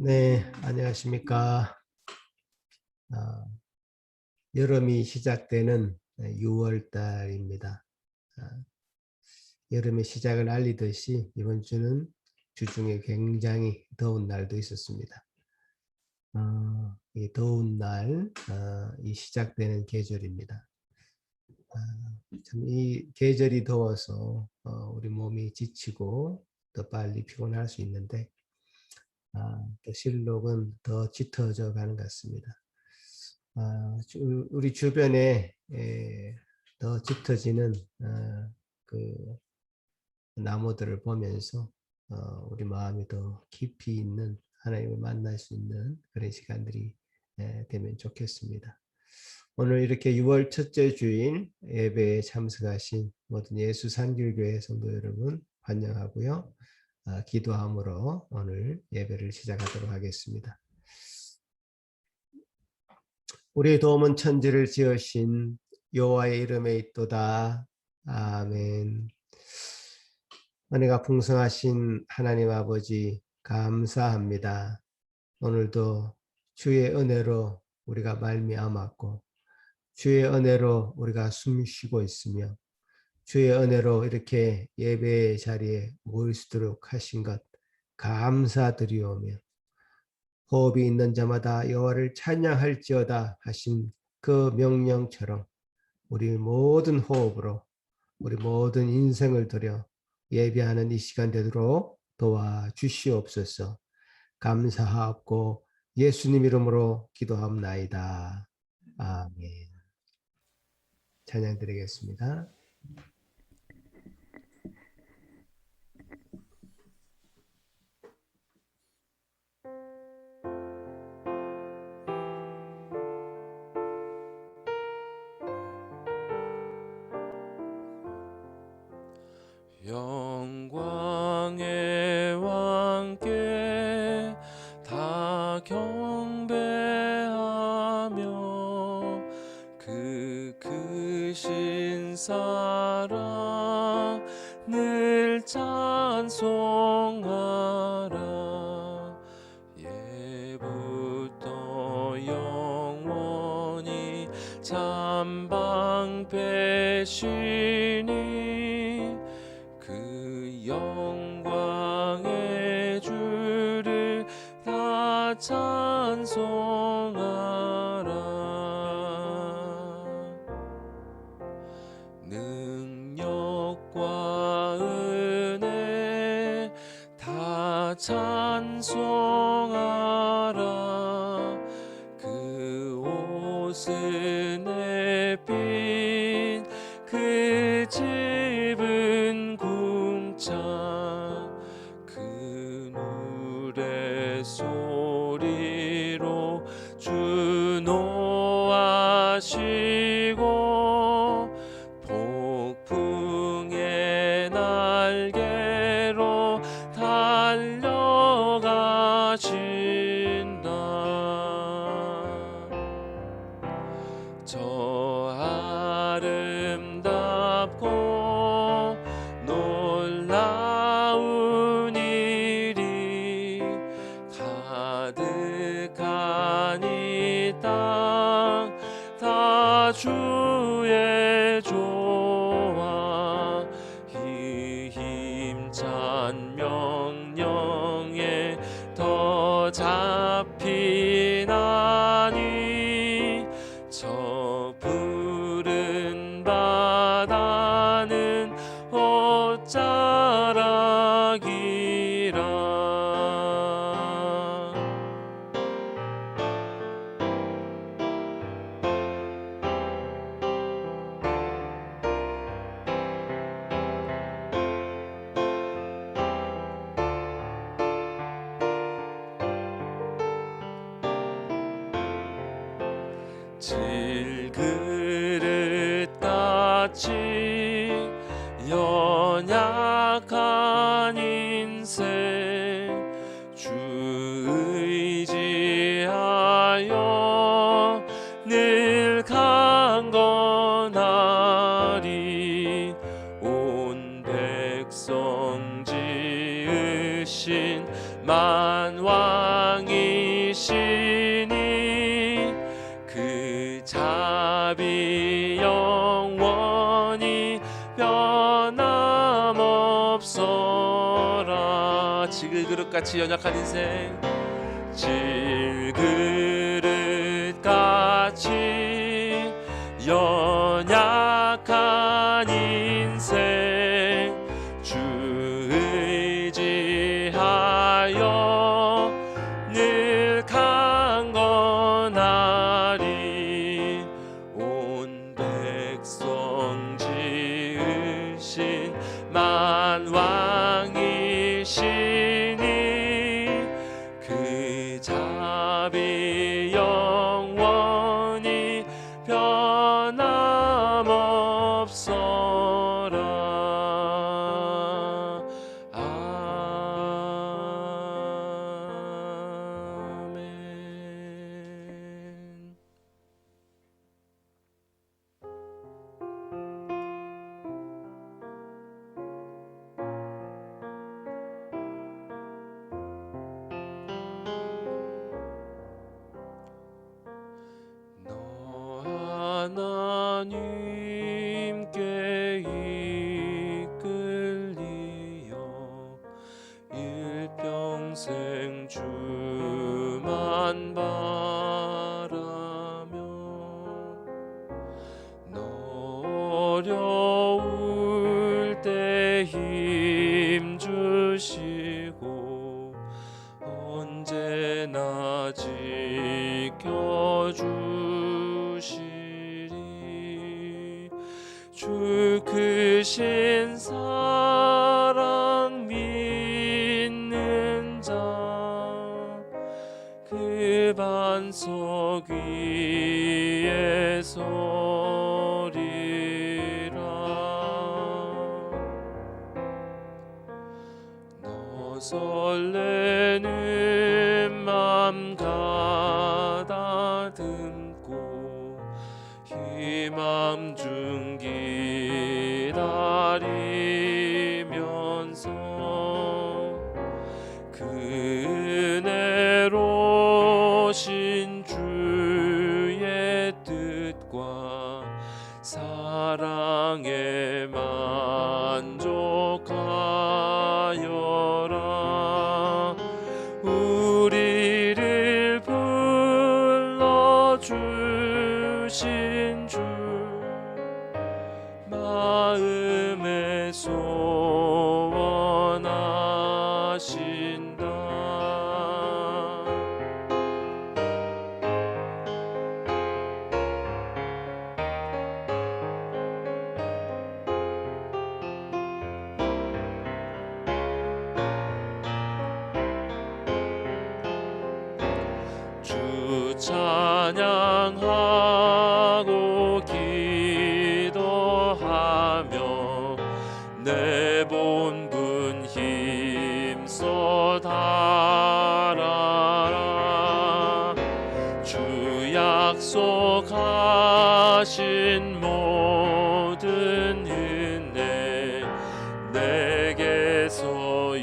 네, 안녕하십니까. 아, 여름이 시작되는 6월 달입니다. 아, 여름의 시작을 알리듯이 이번 주는 주중에 굉장히 더운 날도 있었습니다. 이 더운 날, 이 시작되는 계절입니다. 참 이 계절이 더워서 우리 몸이 지치고 더 빨리 피곤할 수 있는데 또 실록은 더 짙어져 가는 것 같습니다. 우리 주변에 더 짙어지는 그 나무들을 보면서 우리 마음이 더 깊이 있는 하나님을 만날 수 있는 그런 시간들이 되면 좋겠습니다. 오늘 이렇게 6월 첫째 주일 예배에 참석하신 모든 예수산길교회 성도 여러분 환영하고요. 기도함으로 오늘 예배를 시작하도록 하겠습니다. 우리의 도움은 천지를 지으신 여호와의 이름에 있도다. 아멘. 은혜가 풍성하신 하나님 아버지 감사합니다. 오늘도 주의 은혜로 우리가 말미암았고 주의 은혜로 우리가 숨쉬고 있으며 주의 은혜로 이렇게 예배의 자리에 모일 수 있도록 하신 것 감사드리오며 호흡이 있는 자마다 여호와를 찬양할지어다 하신 그 명령처럼 우리 모든 호흡으로 우리 모든 인생을 들여 예배하는 이 시간 되도록 도와주시옵소서. 감사하옵고 예수님 이름으로 기도합나이다. 아멘. 찬양 드리겠습니다. 영광의 왕께 다 경배하며 그 크신 사랑 늘 찬송하라. 예부터 영원히 참방배시니 그 영광의 주를 다 찬송하라. 능력과 은혜 다 찬송하라. 그 옷은 햇빛 그 집은 그 노래 소리로 주 노하시고 폭풍의 날개로 달려가신다. 저 아름답고 놀라운 일이 가득한 이 땅 다 주의 조화 이 힘찬 명령에 더 잡히나니 저 푸른 바다는 옷자락이라. 질그릇같이 연약한 인생 주 의지하여 늘 강건하리. 온 백성 지으신 만왕이 없어라. 질그릇같이 연약한 인생, 질그릇같이 연약한 인생 주 의지하여 늘 강건하리. 온 백성 지으신 만왕이시니 그 자비 영원히 변함없어라. 아멘. 너 하나님께 이끌리어 일평생 주만 바라며 너 어려울 때 힘 주시고 언제나 지켜주시리. 주 크신 사랑 믿는 자 그 반석 위에 서리라. 너 설레는 맘 가다듬고 희망 중 기다리면서 그 은혜로 신 주의 뜻과 사랑에 만족하여라. 우리를 불러주신 주 마음에 소원하신다. 주 찬양하고 기도하며 내 본분 힘써 달아라. 주 약속하신 모든 은혜 내게서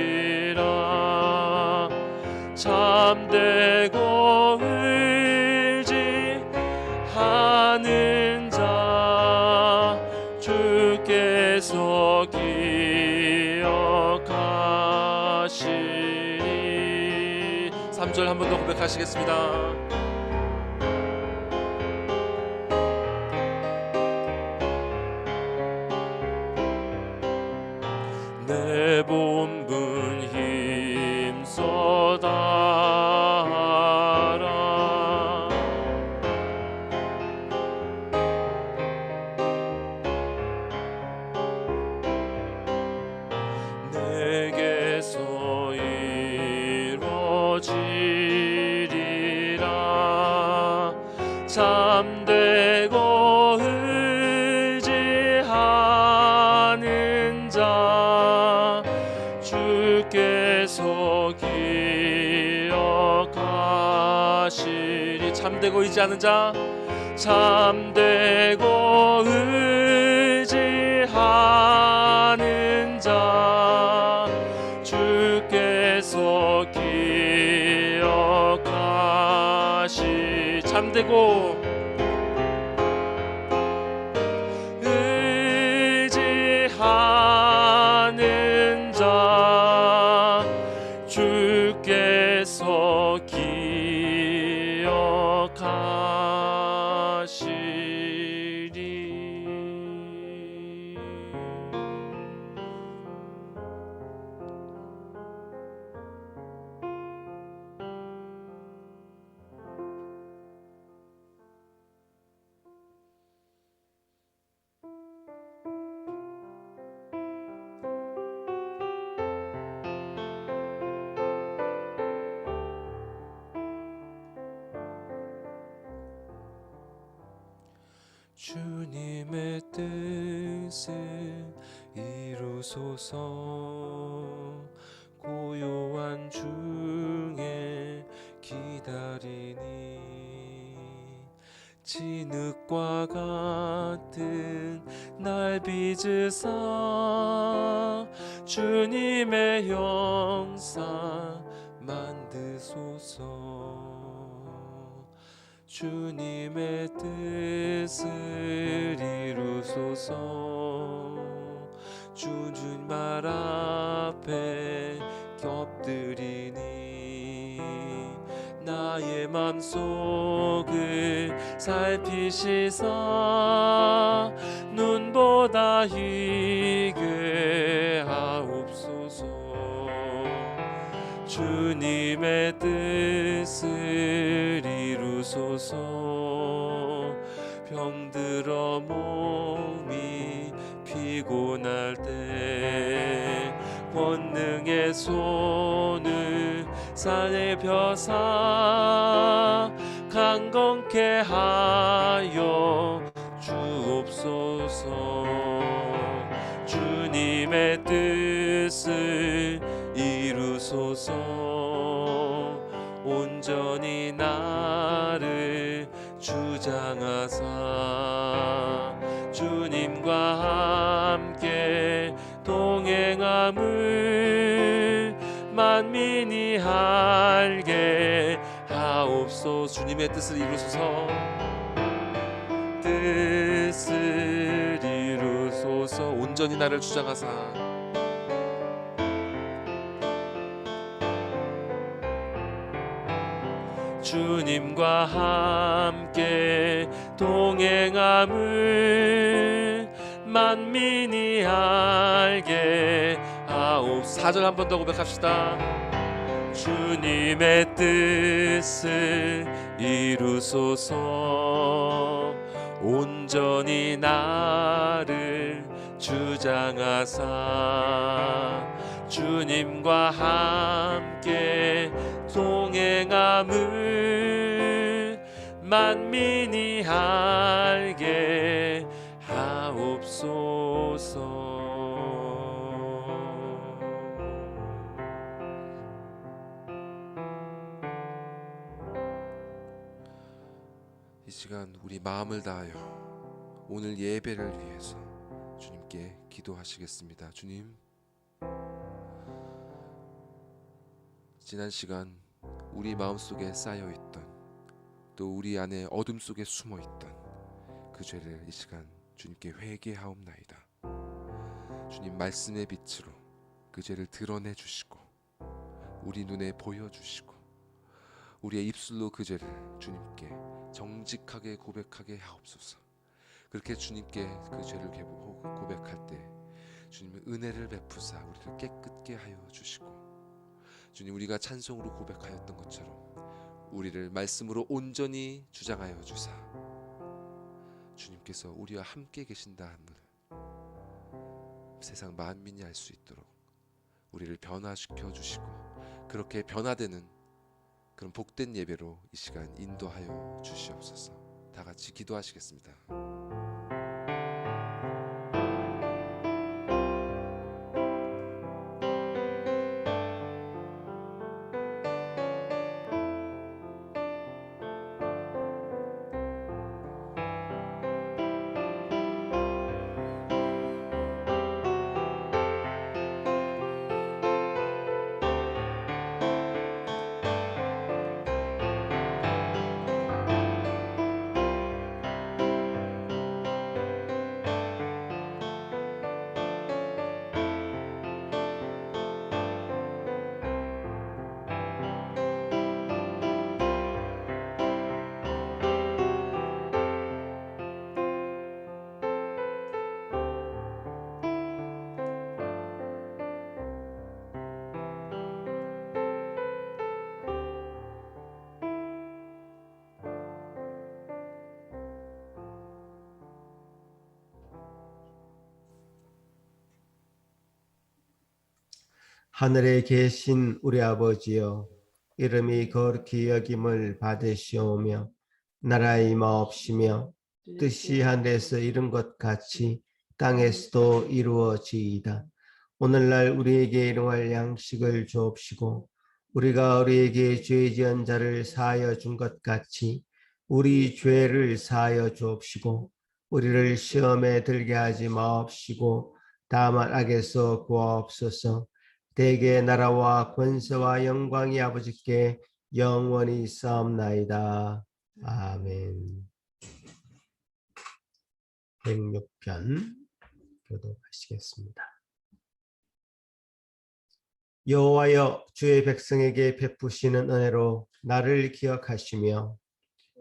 이루어지리라. 참되고 의지하는 자 주께서 기억하시리. 3절 한 번 더 고백하시겠습니다. 내 본분 힘써 다하라. 내게서 이루어지리라. 참되고 의지하는 자 주께서 기억하시리. 참되고 의지하는 자, 참되고 의지하는 자 주께서 기억하시. 참되고 하는 자 주께서 기억하시리. 주님의 뜻을 이루소서. 고요한 중에 기다리니 진흙과 같은 날 빚으사 주님의 형상 만드소서. 주님의 뜻을 이루소서. 주님 말 앞에 엎드리니 나의 맘속을 살피시사 눈보다 희게 하옵소서. 주님의 뜻을 이루소서. 병들어 몸이 피곤할 때 권능의 손을 산에 펴사 강건케 하여 주옵소서. 주님의 뜻을 이루소서. 온전히 나를 주장하사 주님과 함께 동행함을 만민이 알게 하옵소서. 주님의 뜻을 이루소서. 뜻을 이루소서. 온전히 나를 주장하사 주님과 함께 동행함을 만민이 알게 하옵소서. 4절 한 번 더 고백합시다. 주님의 뜻을 이루소서. 온전히 나를 주장하사 주님과 함께 동행함을 만민이 알게 하옵소서. 이 시간 우리 마음을 다하여 오늘 예배를 위해서 주님께 기도하시겠습니다. 주님, 지난 시간 우리 마음속에 쌓여있던 또 우리 안에 어둠 속에 숨어있던 그 죄를 이 시간 주님께 회개하옵나이다. 주님 말씀의 빛으로 그 죄를 드러내 주시고 우리 눈에 보여주시고 우리의 입술로 그 죄를 주님께 정직하게 고백하게 하옵소서. 그렇게 주님께 그 죄를 고백할 때 주님의 은혜를 베푸사 우리를 깨끗게 하여 주시고 주님 우리가 찬송으로 고백하였던 것처럼 우리를 말씀으로 온전히 주장하여 주사 주님께서 우리와 함께 계신다 함을 세상 만민이 알 수 있도록 우리를 변화시켜 주시고 그렇게 변화되는 그런 복된 예배로 이 시간 인도하여 주시옵소서. 다 같이 기도하시겠습니다. 하늘에 계신 우리 아버지여, 이름이 거룩히 여김을 받으시오며 나라의 마옵시며 뜻이 하늘에서 이룬 것 같이 땅에서도 이루어지이다. 오늘날 우리에게 일용할 양식을 주옵시고 우리가 우리에게 죄 지은 자를 사하여 준 것 같이 우리 죄를 사하여 주옵시고 우리를 시험에 들게 하지 마옵시고 다만 악에서 구하옵소서. 대개 나라와 권세와 영광이 아버지께 영원히 있사옵나이다. 아멘. 106편 교독하시겠습니다. 여호와여, 주의 백성에게 베푸시는 은혜로 나를 기억하시며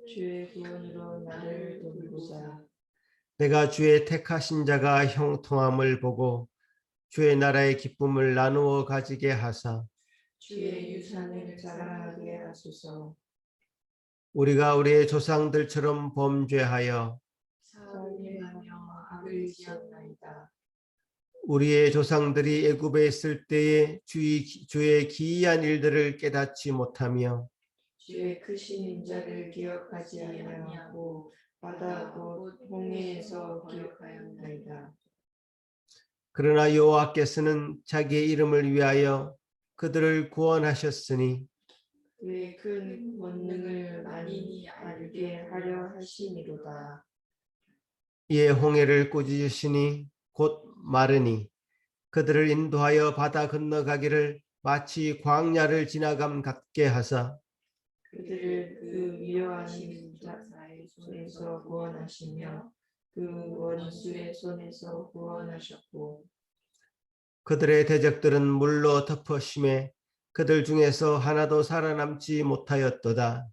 주의 구원으로 나를 돌보사. 내가 주의 택하신 자가 형통함을 보고 주의 나라의 기쁨을 나누어 가지게 하사 주의 유산을 자랑하게 하소서. 우리가 우리의 조상들처럼 범죄하여 살인하며 악을 지었나이다. 우리의 조상들이 애굽에 있을 때에 주의 기이한 일들을 깨닫지 못하며 주의 크신 인자를 기억하지 아니하고 바다 곧 홍해에서 기억하였나이다. 그러나 여호와께서는 자기의 이름을 위하여 그들을 구원하셨으니 그의 큰 권능을 많이 알게 하려 하심이로다. 이에 홍해를 꾸짖으시니 곧 마르니 그들을 인도하여 바다 건너가기를 마치 광야를 지나감 같게 하사 그들을 그 미워하신 자의 손에서 구원하시며 그 원수의 손에서 구원하셨고 그들의 대적들은 물로 덮어심에 그들 중에서 하나도 살아남지 못하였도다.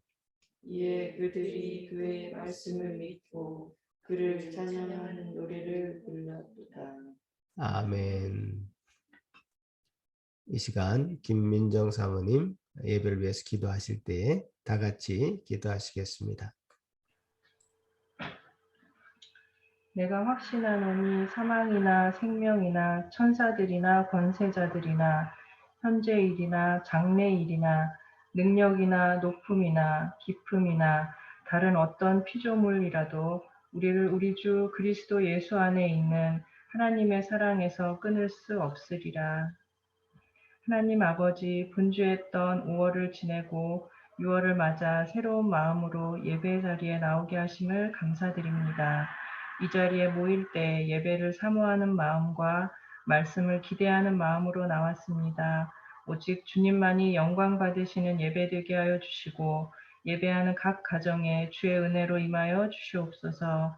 이에 그들이 그의 말씀을 믿고 그를 찬양하는 노래를 불렀도다. 아멘. 이 시간 김민정 사모님 예배를 위해서 기도하실 때에 다 같이 기도하시겠습니다. 내가 확신하노니 사망이나 생명이나 천사들이나 권세자들이나 현재일이나 장래일이나 능력이나 높음이나 깊음이나 다른 어떤 피조물이라도 우리를 우리 주 그리스도 예수 안에 있는 하나님의 사랑에서 끊을 수 없으리라. 하나님 아버지, 분주했던 5월을 지내고 6월을 맞아 새로운 마음으로 예배 자리에 나오게 하심을 감사드립니다. 이 자리에 모일 때 예배를 사모하는 마음과 말씀을 기대하는 마음으로 나왔습니다. 오직 주님만이 영광 받으시는 예배 되게 하여 주시고 예배하는 각 가정에 주의 은혜로 임하여 주시옵소서.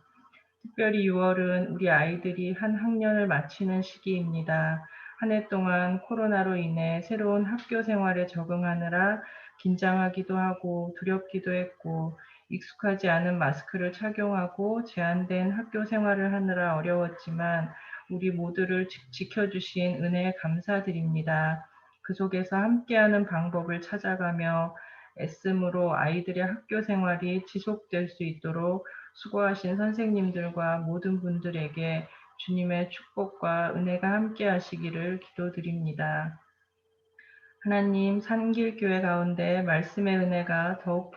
특별히 6월은 우리 아이들이 한 학년을 마치는 시기입니다. 한 해 동안 코로나로 인해 새로운 학교 생활에 적응하느라 긴장하기도 하고 두렵기도 했고 익숙하지 않은 마스크를 착용하고 제한된 학교 생활을 하느라 어려웠지만 우리 모두를 지켜주신 은혜에 감사드립니다. 그 속에서 함께하는 방법을 찾아가며 애씀으로 아이들의 학교 생활이 지속될 수 있도록 수고하신 선생님들과 모든 분들에게 주님의 축복과 은혜가 함께 하시기를 기도드립니다. 하나님, 산길교회 가운데 말씀의 은혜가 더욱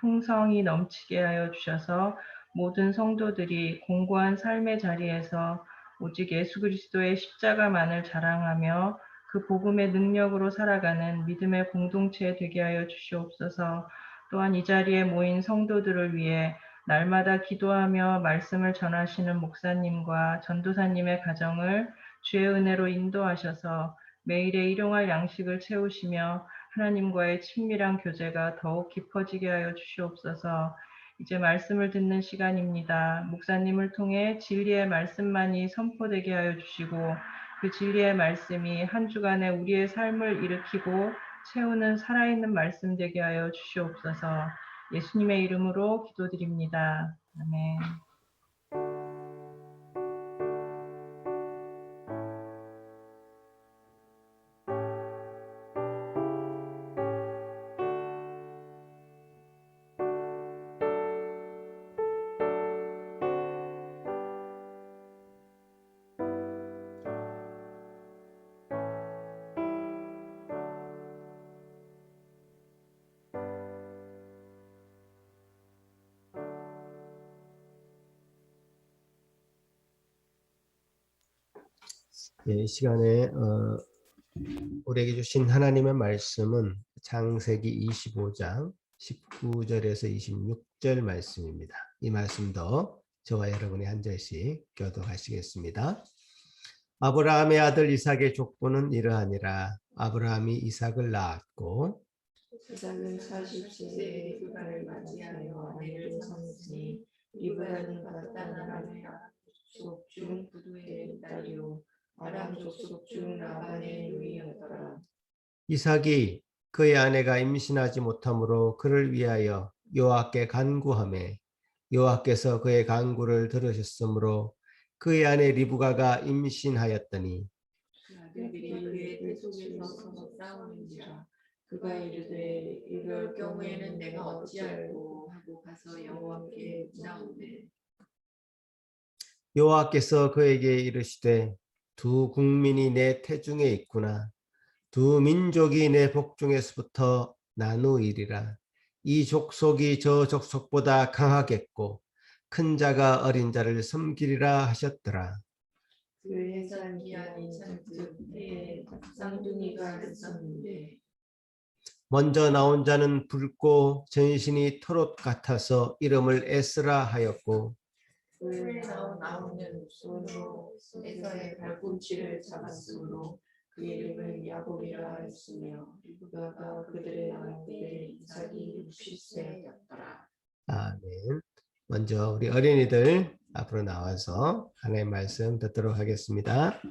풍성히 넘치게 하여 주셔서 모든 성도들이 공고한 삶의 자리에서 오직 예수 그리스도의 십자가만을 자랑하며 그 복음의 능력으로 살아가는 믿음의 공동체 되게 하여 주시옵소서. 또한 이 자리에 모인 성도들을 위해 날마다 기도하며 말씀을 전하시는 목사님과 전도사님의 가정을 주의 은혜로 인도하셔서 매일의 일용할 양식을 채우시며 하나님과의 친밀한 교제가 더욱 깊어지게 하여 주시옵소서. 이제 말씀을 듣는 시간입니다. 목사님을 통해 진리의 말씀만이 선포되게 하여 주시고 그 진리의 말씀이 한 주간에 우리의 삶을 일으키고 채우는 살아있는 말씀 되게 하여 주시옵소서. 예수님의 이름으로 기도드립니다. 아멘. 예, 이 시간에 우리에게 주신 하나님의 말씀은 창세기 25장 19절에서 26절 말씀입니다. 이 말씀도 저와 여러분이 한 절씩 교독하시겠습니다. 아브라함의 아들 이삭의 족보는 이러하니라. 아브라함이 이삭을 낳았고 이삭은 40세에 그가를 맞이하여 아내를 섬으니 리브라는 바단 아람의 족속 중 부두의 딸이요 아람 족속 중 라반의 누이였더라. 이삭이 그의 아내가 임신하지 못하므로 그를 위하여 여호와께 간구하매 여호와께서 그의 간구를 들으셨으므로 그의 아내 리브가가 임신하였더니 그들이 그의 뜰 속에서 서서 싸우는지라. 그가 이르되 이럴 경우에는 내가 어찌할꼬 하고 가서 여호와께 묻나오되 여호와께서 그에게 이르시되 두 국민이 내 태중에 있구나. 두 민족이 내 복중에서부터 나누이리라. 이 족속이 저 족속보다 강하겠고 큰 자가 어린 자를 섬기리라 하셨더라. 그 해산 기한이 잔뜩 해에 쌍둥이가 있었는데 먼저 나온 자는 붉고 전신이 털옷 같아서 이름을 에스라 하였고 후에 나오는 손으로 에서의 발꿈치를 잡았으므로 그 이름을 야곱이라 하였으며 그가 그들의 낳을 때에 이삭이 60세였더라. 아멘. 먼저 우리 어린이들 앞으로 나와서 하나님의 말씀 듣도록 하겠습니다.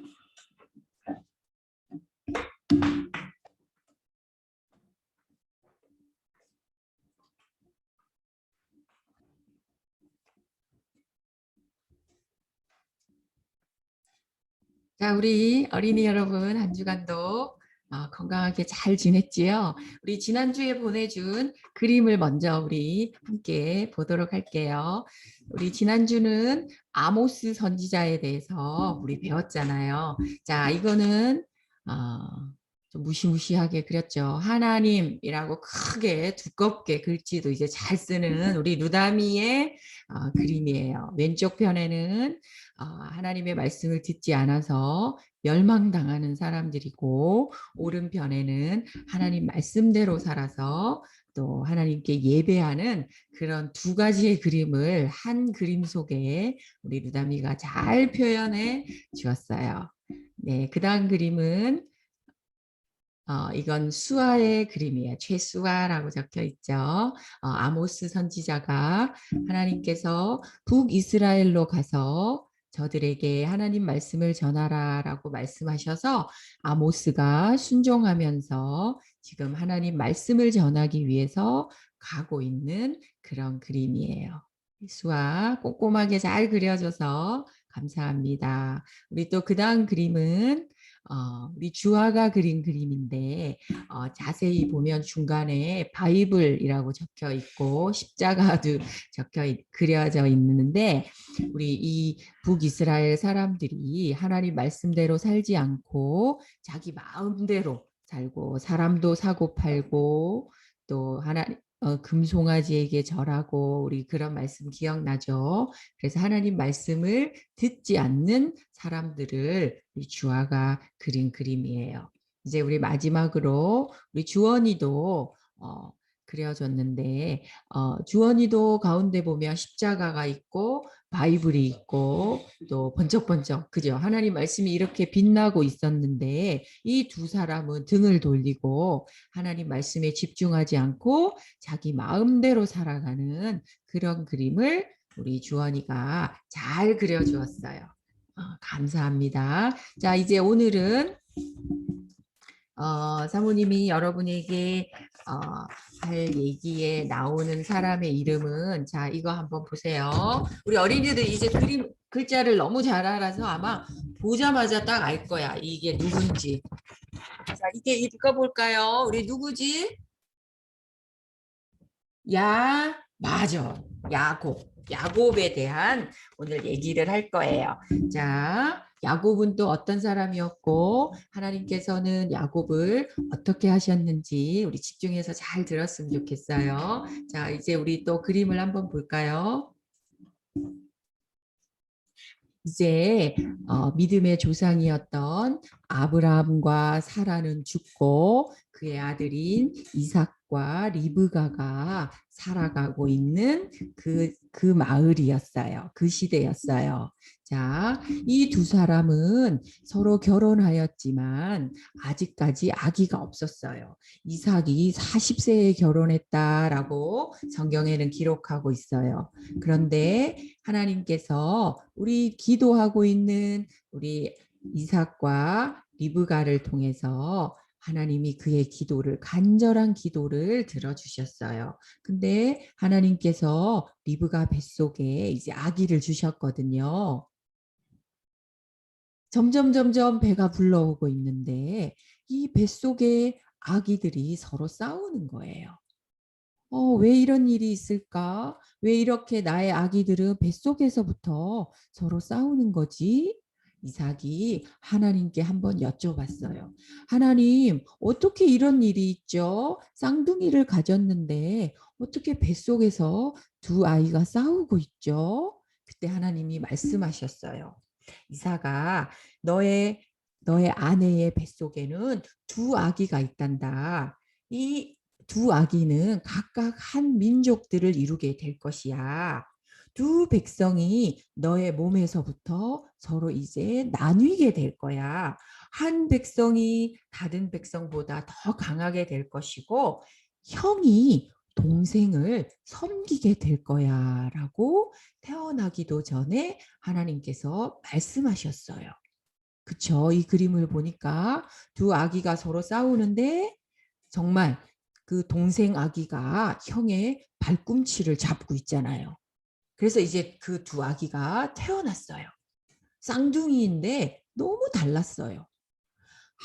자, 우리 어린이 여러분 한 주간도 건강하게 잘 지냈지요? 우리 지난주에 보내준 그림을 먼저 우리 함께 보도록 할게요. 우리 지난주는 아모스 선지자에 대해서 우리 배웠잖아요. 자, 이거는 좀 무시무시하게 그렸죠. 하나님이라고 크게 두껍게 글씨도 이제 잘 쓰는 우리 루다미의 그림이에요. 왼쪽 편에는 하나님의 말씀을 듣지 않아서 멸망당하는 사람들이고 오른편에는 하나님 말씀대로 살아서 또 하나님께 예배하는 그런 두 가지의 그림을 한 그림 속에 우리 루다미가 잘 표현해 주었어요. 네, 그 다음 그림은 이건 수아의 그림이에요. 최수아라고 적혀 있죠. 아모스 선지자가 하나님께서 북이스라엘로 가서 저들에게 하나님 말씀을 전하라라고 말씀하셔서 아모스가 순종하면서 지금 하나님 말씀을 전하기 위해서 가고 있는 그런 그림이에요. 수아 꼼꼼하게 잘 그려줘서 감사합니다. 우리 또 그 다음 그림은 우리 주아가 그린 그림인데 자세히 보면 중간에 바이블이라고 적혀 있고 십자가도 그려져 있는데 우리 이 북이스라엘 사람들이 하나님 말씀대로 살지 않고 자기 마음대로 살고 사람도 사고 팔고 또 금송아지에게 절하고 우리 그런 말씀 기억나죠? 그래서 하나님 말씀을 듣지 않는 사람들을 우리 주아가 그린 그림이에요. 이제 우리 마지막으로 우리 주원이도 그려졌는데 주원이도 가운데 보면 십자가가 있고 바이블이 있고 또 번쩍번쩍 그죠? 하나님 말씀이 이렇게 빛나고 있었는데 이 두 사람은 등을 돌리고 하나님 말씀에 집중하지 않고 자기 마음대로 살아가는 그런 그림을 우리 주원이가 잘 그려주었어요. 감사합니다. 자, 이제 오늘은 사모님이 여러분에게 할 얘기에 나오는 사람의 이름은 자 이거 한번 보세요. 우리 어린이들 이제 글자를 너무 잘 알아서 아마 보자마자 딱 알 거야. 이게 누군지. 자 이게 읽어볼까요? 우리 누구지? 맞아. 야곱에 대한 오늘 얘기를 할 거예요. 자, 야곱은 또 어떤 사람이었고 하나님께서는 야곱을 어떻게 하셨는지 우리 집중해서 잘 들었으면 좋겠어요. 자, 이제 우리 또 그림을 한번 볼까요? 이제 믿음의 조상이었던 아브라함과 사라는 죽고 그의 아들인 이삭과 리브가가 살아가고 있는 그 마을이었어요. 그 시대였어요. 자, 이 두 사람은 서로 결혼하였지만 아직까지 아기가 없었어요. 이삭이 40세에 결혼했다라고 성경에는 기록하고 있어요. 그런데 하나님께서 우리 기도하고 있는 우리 이삭과 리브가를 통해서 하나님이 그의 기도를 간절한 기도를 들어주셨어요. 근데 하나님께서 리브가 뱃속에 이제 아기를 주셨거든요. 점점 배가 불러오고 있는데 이 뱃속에 아기들이 서로 싸우는 거예요. 왜 이런 일이 있을까? 왜 이렇게 나의 아기들은 뱃속에서부터 서로 싸우는 거지? 이삭이 하나님께 한번 여쭤봤어요. 하나님, 어떻게 이런 일이 있죠? 쌍둥이를 가졌는데 어떻게 뱃속에서 두 아이가 싸우고 있죠? 그때 하나님이 말씀하셨어요. 이삭아, 너의 아내의 뱃속에는 두 아기가 있단다. 이 두 아기는 각각 한 민족들을 이루게 될 것이야. 두 백성이 너의 몸에서부터 서로 이제 나뉘게 될 거야. 한 백성이 다른 백성보다 더 강하게 될 것이고 형이 동생을 섬기게 될 거야 라고 태어나기도 전에 하나님께서 말씀하셨어요. 그쵸? 이 그림을 보니까 두 아기가 서로 싸우는데 정말 그 동생 아기가 형의 발꿈치를 잡고 있잖아요. 그래서 이제 그 두 아기가 태어났어요. 쌍둥이인데 너무 달랐어요.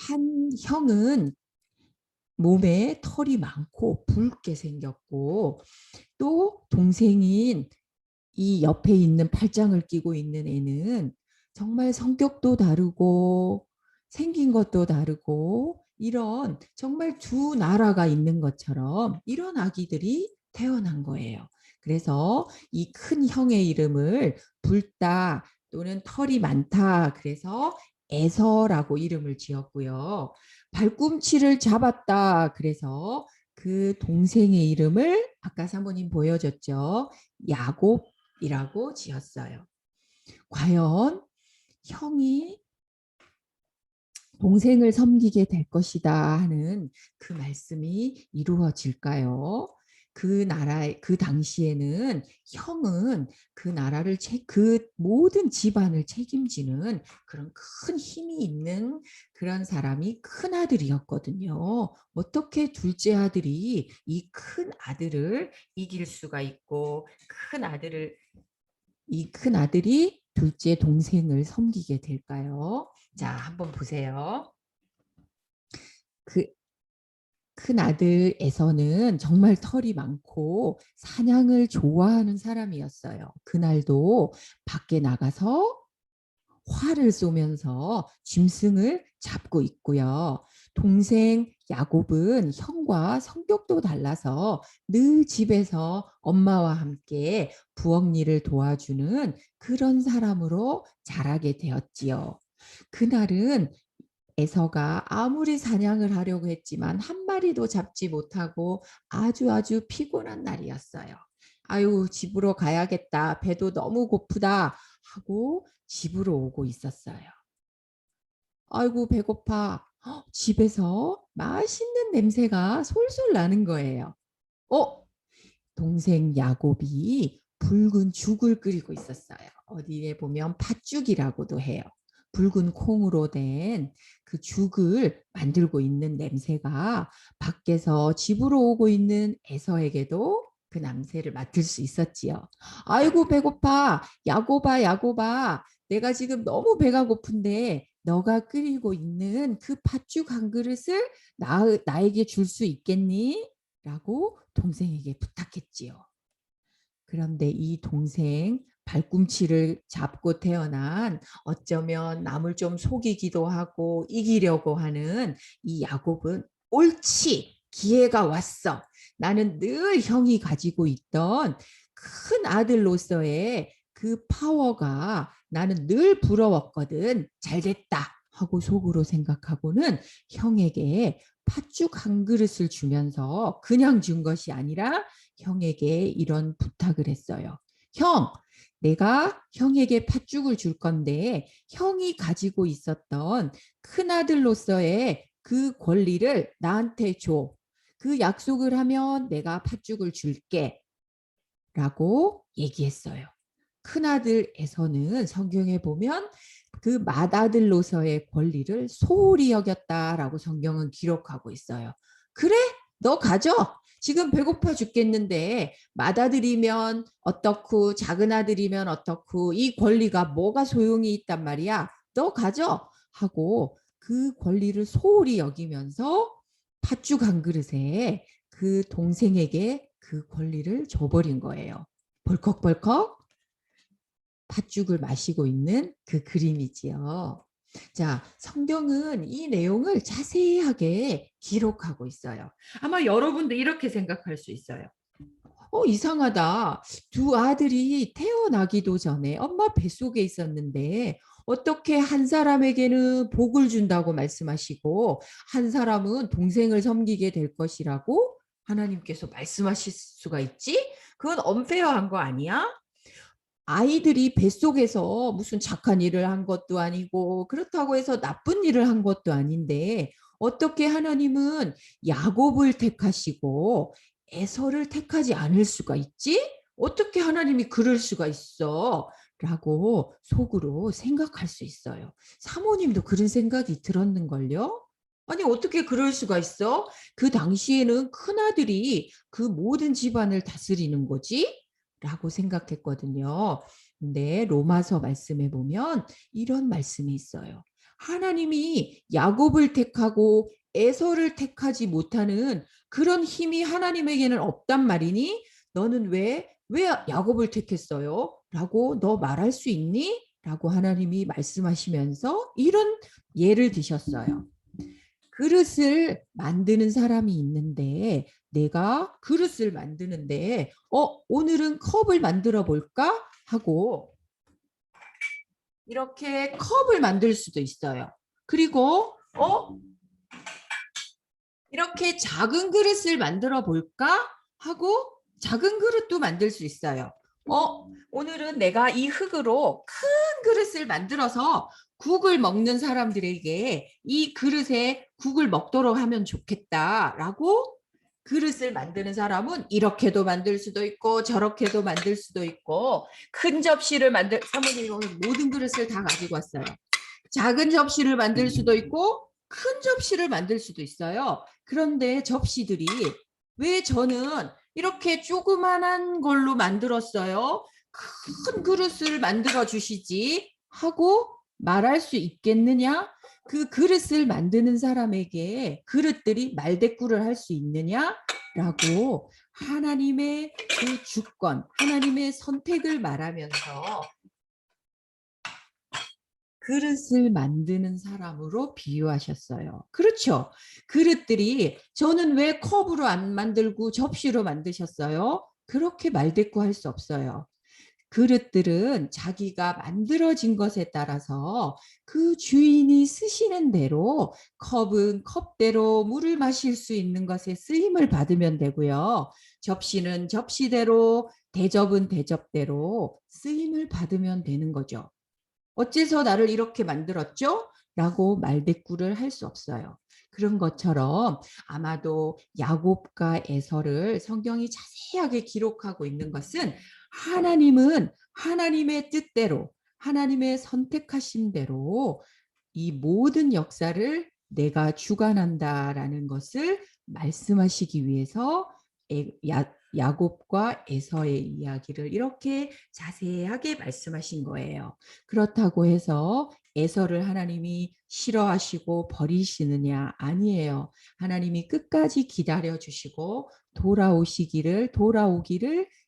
한 형은 몸에 털이 많고 붉게 생겼고 또 동생인 이 옆에 있는 팔짱을 끼고 있는 애는 정말 성격도 다르고 생긴 것도 다르고 이런 정말 두 나라가 있는 것처럼 이런 아기들이 태어난 거예요. 그래서 이 큰 형의 이름을 붉다 또는 털이 많다 그래서 에서라고 이름을 지었고요. 발꿈치를 잡았다 그래서 그 동생의 이름을 아까 사모님 보여줬죠. 야곱이라고 지었어요. 과연 형이 동생을 섬기게 될 것이다 하는 그 말씀이 이루어질까요? 그 당시에는 형은 그 나라를 그 모든 집안을 책임지는 그런 큰 힘이 있는 그런 사람이 큰 아들이었거든요. 어떻게 둘째 아들이 이 큰 아들을 이길 수가 있고 이 큰 아들이 둘째 동생을 섬기게 될까요? 자, 한번 보세요. 그 큰 아들 에서는 정말 털이 많고 사냥을 좋아하는 사람이었어요. 그날도 밖에 나가서 활을 쏘면서 짐승을 잡고 있고요. 동생 야곱은 형과 성격도 달라서 늘 집에서 엄마와 함께 부엌 일을 도와주는 그런 사람으로 자라게 되었지요. 그날은 에서가 아무리 사냥을 하려고 했지만 한 마리도 잡지 못하고 아주 피곤한 날이었어요. 아유, 집으로 가야겠다. 배도 너무 고프다 하고 집으로 오고 있었어요. 아이고, 배고파. 집에서 맛있는 냄새가 솔솔 나는 거예요. 동생 야곱이 붉은 죽을 끓이고 있었어요. 어디에 보면 팥죽이라고도 해요. 붉은 콩으로 된 그 죽을 만들고 있는 냄새가 밖에서 집으로 오고 있는 에서에게도 그 냄새를 맡을 수 있었지요. 아이고 배고파. 야곱아. 내가 지금 너무 배가 고픈데 너가 끓이고 있는 그 팥죽 한 그릇을 나에게 줄 수 있겠니? 라고 동생에게 부탁했지요. 그런데 이 동생 발꿈치를 잡고 태어난 어쩌면 남을 좀 속이기도 하고 이기려고 하는 이 야곱은 옳지 기회가 왔어. 나는 늘 형이 가지고 있던 큰 아들로서의 그 파워가 나는 늘 부러웠거든. 잘 됐다 하고 속으로 생각하고는 형에게 팥죽 한 그릇을 주면서 그냥 준 것이 아니라 형에게 이런 부탁을 했어요. 형, 내가 형에게 팥죽을 줄 건데 형이 가지고 있었던 큰아들로서의 그 권리를 나한테 줘. 그 약속을 하면 내가 팥죽을 줄게. 라고 얘기했어요. 큰아들 에서는 성경에 보면 그 맏아들로서의 권리를 소홀히 여겼다라고 성경은 기록하고 있어요. 그래? 너 가져. 지금 배고파 죽겠는데 맏아들이면 어떻고 작은 아들이면 어떻고 이 권리가 뭐가 소용이 있단 말이야. 너 가져. 하고 그 권리를 소홀히 여기면서 팥죽 한 그릇에 그 동생에게 그 권리를 줘버린 거예요. 벌컥벌컥 팥죽을 마시고 있는 그 그림이지요. 자, 성경은 이 내용을 자세하게 기록하고 있어요. 아마 여러분도 이렇게 생각할 수 있어요. 이상하다. 두 아들이 태어나기도 전에 엄마 뱃속에 있었는데 어떻게 한 사람에게는 복을 준다고 말씀하시고 한 사람은 동생을 섬기게 될 것이라고 하나님께서 말씀하실 수가 있지? 그건 언페어한 거 아니야? 아이들이 뱃속에서 무슨 착한 일을 한 것도 아니고 그렇다고 해서 나쁜 일을 한 것도 아닌데 어떻게 하나님은 야곱을 택하시고 에서를 택하지 않을 수가 있지? 어떻게 하나님이 그럴 수가 있어? 라고 속으로 생각할 수 있어요. 사모님도 그런 생각이 들었는걸요? 아니 어떻게 그럴 수가 있어? 그 당시에는 큰아들이 그 모든 집안을 다스리는 거지? 라고 생각했거든요. 근데 로마서 말씀에 보면 이런 말씀이 있어요. 하나님이 야곱을 택하고 에서를 택하지 못하는 그런 힘이 하나님에게는 없단 말이니 너는 왜 야곱을 택했어요? 라고 너 말할 수 있니? 라고 하나님이 말씀하시면서 이런 예를 드셨어요. 그릇을 만드는 사람이 있는데 내가 그릇을 만드는데 오늘은 컵을 만들어 볼까? 하고 이렇게 컵을 만들 수도 있어요. 그리고 이렇게 작은 그릇을 만들어 볼까? 하고 작은 그릇도 만들 수 있어요. 오늘은 내가 이 흙으로 큰 그릇을 만들어서 국을 먹는 사람들에게 이 그릇에 국을 먹도록 하면 좋겠다라고 그릇을 만드는 사람은 이렇게도 만들 수도 있고 저렇게도 만들 수도 있고 큰 접시를 사모님이 오늘 모든 그릇을 다 가지고 왔어요. 작은 접시를 만들 수도 있고 큰 접시를 만들 수도 있어요. 그런데 접시들이 왜 저는 이렇게 조그만한 걸로 만들었어요? 큰 그릇을 만들어 주시지 하고 말할 수 있겠느냐? 그 그릇을 만드는 사람에게 그릇들이 말대꾸를 할 수 있느냐라고 하나님의 그 주권, 하나님의 선택을 말하면서 그릇을 만드는 사람으로 비유하셨어요. 그렇죠? 그릇들이 저는 왜 컵으로 안 만들고 접시로 만드셨어요? 그렇게 말대꾸할 수 없어요. 그릇들은 자기가 만들어진 것에 따라서 그 주인이 쓰시는 대로 컵은 컵대로 물을 마실 수 있는 것에 쓰임을 받으면 되고요. 접시는 접시대로, 대접은 대접대로 쓰임을 받으면 되는 거죠. 어째서 나를 이렇게 만들었죠? 라고 말대꾸를 할 수 없어요. 그런 것처럼 아마도 야곱과 에서를 성경이 자세하게 기록하고 있는 것은 하나님은 하나님의 뜻대로 하나님의 선택하신 대로 이 모든 역사를 내가 주관한다라는 것을 말씀하시기 위해서 야곱과 에서의 이야기를 이렇게 자세하게 말씀하신 거예요. 그렇다고 해서 에서를 하나님이 싫어하시고 버리시느냐? 아니에요. 하나님이 끝까지 기다려 주시고 돌아오기를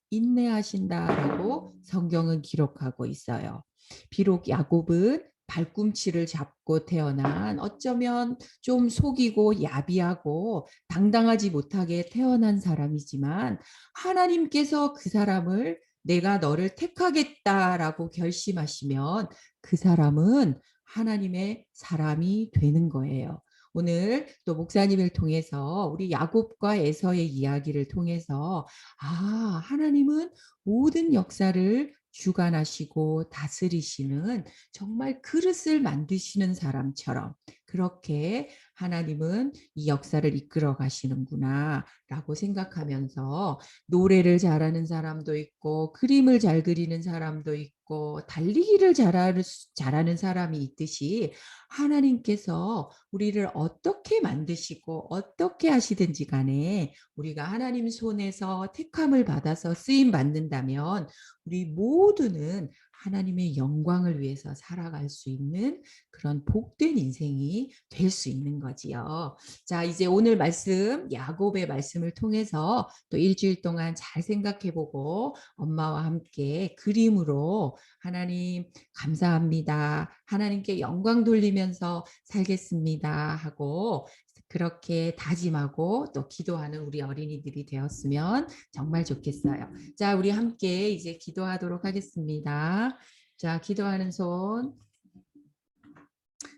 인내하신다라고 성경은 기록하고 있어요. 비록 야곱은 발꿈치를 잡고 태어난 어쩌면 좀 속이고 야비하고 당당하지 못하게 태어난 사람이지만 하나님께서 그 사람을 내가 너를 택하겠다라고 결심하시면 그 사람은 하나님의 사람이 되는 거예요. 오늘 또 목사님을 통해서 우리 야곱과 에서의 이야기를 통해서 하나님은 모든 역사를 주관하시고 다스리시는 정말 그릇을 만드시는 사람처럼 그렇게 하나님은 이 역사를 이끌어 가시는구나 라고 생각하면서 노래를 잘하는 사람도 있고 그림을 잘 그리는 사람도 있고 달리기를 잘하는 사람이 있듯이 하나님께서 우리를 어떻게 만드시고 어떻게 하시든지 간에 우리가 하나님 손에서 택함을 받아서 쓰임 받는다면 우리 모두는 하나님의 영광을 위해서 살아갈 수 있는 그런 복된 인생이 될 수 있는 거지요. 자, 이제 오늘 말씀 야곱의 말씀을 통해서 또 일주일 동안 잘 생각해보고 엄마와 함께 그림으로 하나님 감사합니다. 하나님께 영광 돌리면서 살겠습니다 하고 그렇게 다짐하고 또 기도하는 우리 어린이들이 되었으면 정말 좋겠어요. 자, 우리 함께 이제 기도하도록 하겠습니다. 자, 기도하는 손.